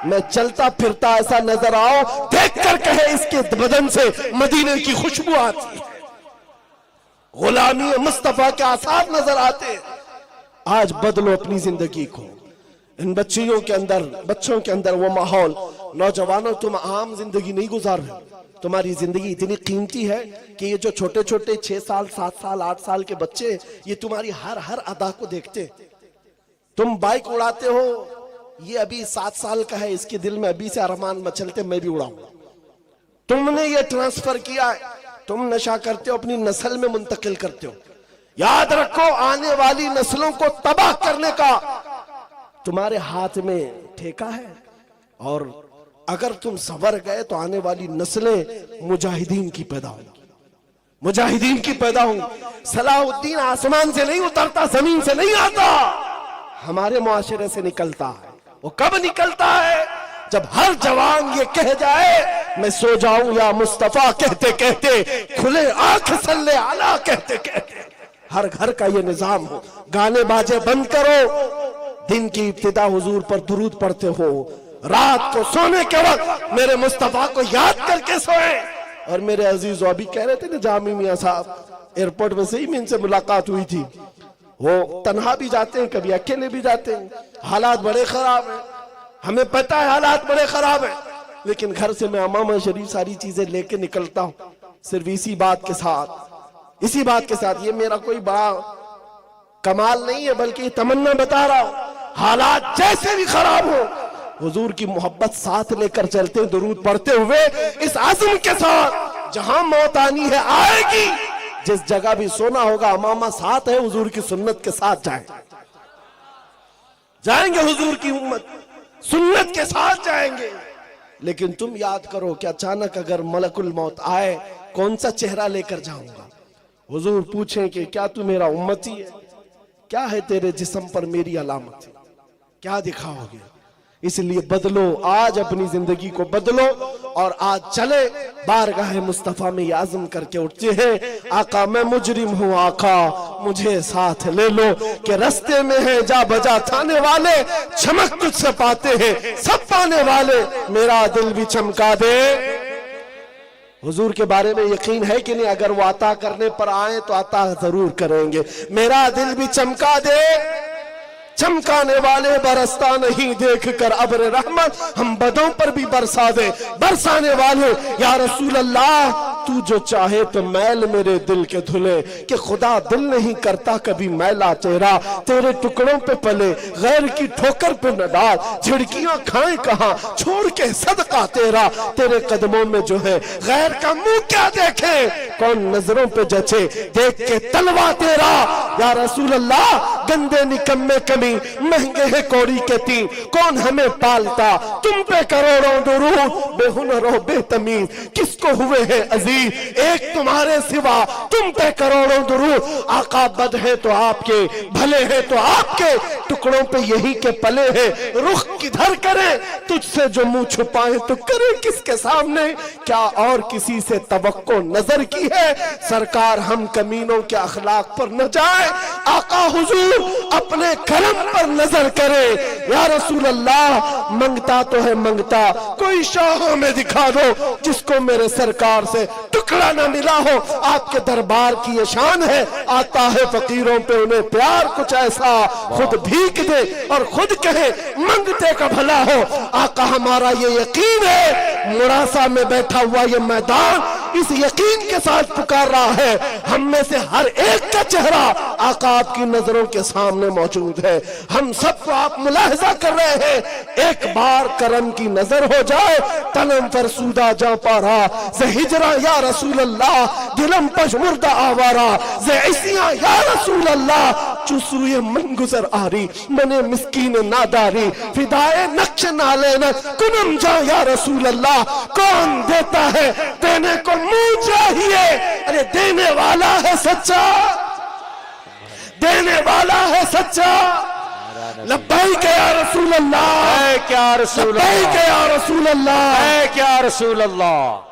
मैं चलता फिरता ऐसा नजर आओ, देख कर कहे इसके बदन से मदीने की खुशबू आती है, गुलामी मुस्तफा के आसार नजर आते। आज बदलो अपनी जिंदगी को। इन बच्चियों के अंदर, बच्चों के अंदर वो माहौल। नौजवानों, तुम आम जिंदगी नहीं गुजार रहे, तुम्हारी जिंदगी इतनी कीमती है कि ये जो छोटे छोटे 6 साल 7 साल 8 साल के बच्चे, ये तुम्हारी हर अदा को देखते। तुम बाइक उड़ाते हो, ये अभी 7 साल का है, इसके दिल में अभी से अरमान मचलते मैं भी उड़ाऊंगा। तुमने ये ट्रांसफर किया है, तुम नशा करते हो, अपनी नस्ल में मुंतकिल करते हो। याद रखो, आने वाली नस्लों को तबाह करने का तुम्हारे हाथ में ठेका है, और अगर तुम संवर गए तो आने वाली नस्लें मुजाहिदीन की पैदा होंगी, मुजाहिदीन की पैदा होंगी। सलाहुद्दीन आसमान से नहीं उतरता, जमीन से नहीं आता, हमारे मुआशरे से निकलता है। वो कब निकलता है? जब हर जवान ये कह जाए मैं सो जाऊं या मुस्तफा कहते कहते, खुले आंख सल्ले आला कहते कहते। हर घर का ये निजाम हो, गाने बाजे बंद करो, दिन की इब्तिदा हुजूर पर दुरूद पढ़ते हो, रात को सोने के वक्त मेरे मुस्तफा को याद करके सोए। और मेरे अजीज अभी कह रहे थे ना, जामी मियां साहब एयरपोर्ट में से ही इनसे मुलाकात हुई थी। वो तन्हा भी जाते हैं, कभी अकेले भी जाते हैं। हालात बड़े खराब हैं, हमें पता है हालात बड़े खराब हैं, लेकिन घर से मैं अमामा शरीफ सारी चीजें लेके निकलता हूँ सिर्फ इसी बात के साथ, इसी बात के साथ। ये मेरा कोई बड़ा कमाल नहीं है, बल्कि तमन्ना बता रहा हूं, हालात जैसे भी खराब हो, हुजूर की मोहब्बत साथ लेकर चलते हैं, दुरूद पढ़ते हुए इस आज़म के साथ, जहां मौत आनी है आएगी, जिस जगह भी सोना होगा अमामा साथ है, हुजूर की सुन्नत के साथ जाएंगे, हुजूर की उम्मत सुन्नत के साथ जाएंगे। लेकिन तुम याद करो कि अचानक अगर मलकुल मौत आए, कौन सा चेहरा लेकर जाऊंगा? हुजूर पूछें कि क्या तू मेरा उम्मती है? क्या है तेरे जिस्म पर मेरी अलामत? क्या दिखाओगे? इसलिए बदलो, आज अपनी जिंदगी को बदलो और आज चले बारगाह मुस्तफा में ये आज़म करके उठते हैं, आका मैं मुजरिम हूँ, आका मुझे साथ ले लो, कि रास्ते में है जा बजा थाने वाले, चमक तुझसे पाते हैं सब पाने वाले, मेरा दिल भी चमका दे। हुजूर के बारे में यकीन है कि नहीं? अगर वो अता करने पर आए तो अता जरूर करेंगे। मेरा दिल भी चमका दे, चमकाने वाले बरसता नहीं देख कर अब्र रहमत, हम बदों पर भी बरसा दे। बरसाने वाले या रसूल अल्लाह, तू जो चाहे तो मैल मेरे दिल के धुले, कि खुदा दिल नहीं करता कभी मैला चेहरा, तेरे टुकड़ों पे पले गैर की ठोकर पे न डाल, झिड़कियां खाएं कहां छोड़ के सदका तेरा, तेरे कदमों में जो है गैर का मुंह क्या देखे, कौन नजरों पे जचे देख के तलवा तेरा। या रसूल अल्लाह, गंदे निकम्मे कमी महंगे है कौड़ी के तीन, कौन हमें पालता, तुम पे करोड़ों दुरूद, बेहुनर हो बेतमीज किसको हुए है अजीज, एक तुम्हारे सिवा, तुम पे करोड़ों दुरूद। आका बद है तो आपके, भले है तो आपके, टुकड़ों पे यही के पले है, रुख किधर करे, तुझसे जो मुंह छुपाए तो करे किसके सामने, क्या और किसी से तवक्को नजर की है, सरकार हम कमीनों के अखलाक पर न जाए, आका हुजूर अपने करम पर नजर करे। या रसूल अल्लाह, मंगता तो है मंगता, कोई शाह में दिखा दो जिसको मेरे सरकार से टुकड़ा ना मिला हो। आपके दरबार की ये शान है, आता है फकीरों पे उन्हें प्यार कुछ ऐसा, खुद भीख दे और खुद कहे मंगते का भला हो। आका हमारा ये यकीन है, मुरासा में बैठा हुआ ये मैदान इस यकीन के साथ पुकार रहा है, हम में से हर एक का चेहरा आका आपकी नजरों के सामने मौजूद है, हम सबको आप मुलाहिजा कर रहे हैं। एक बार करम की नजर हो जाए, तनम फरसूदा जा पारा, जे हिजरा या रसूल अल्लाह, दिलम पशमुर्दा आवारा, जे ऐसिया या रसूल अल्लाह, चुसूए मन गुजर आरी, मने मिस्कीन नादारी, फिदाए नक्श नाले न कुनम जा या रसूल अल्लाह। कौन देता है, देने को मुंह चाहिए, अरे देने वाला है सच्चा, देने वाला है सच्चा। लब्बैक या रसूल अल्लाह, क्या रसूल लब्बैक या रसूल अल्लाह, क्या रसूल अल्लाह।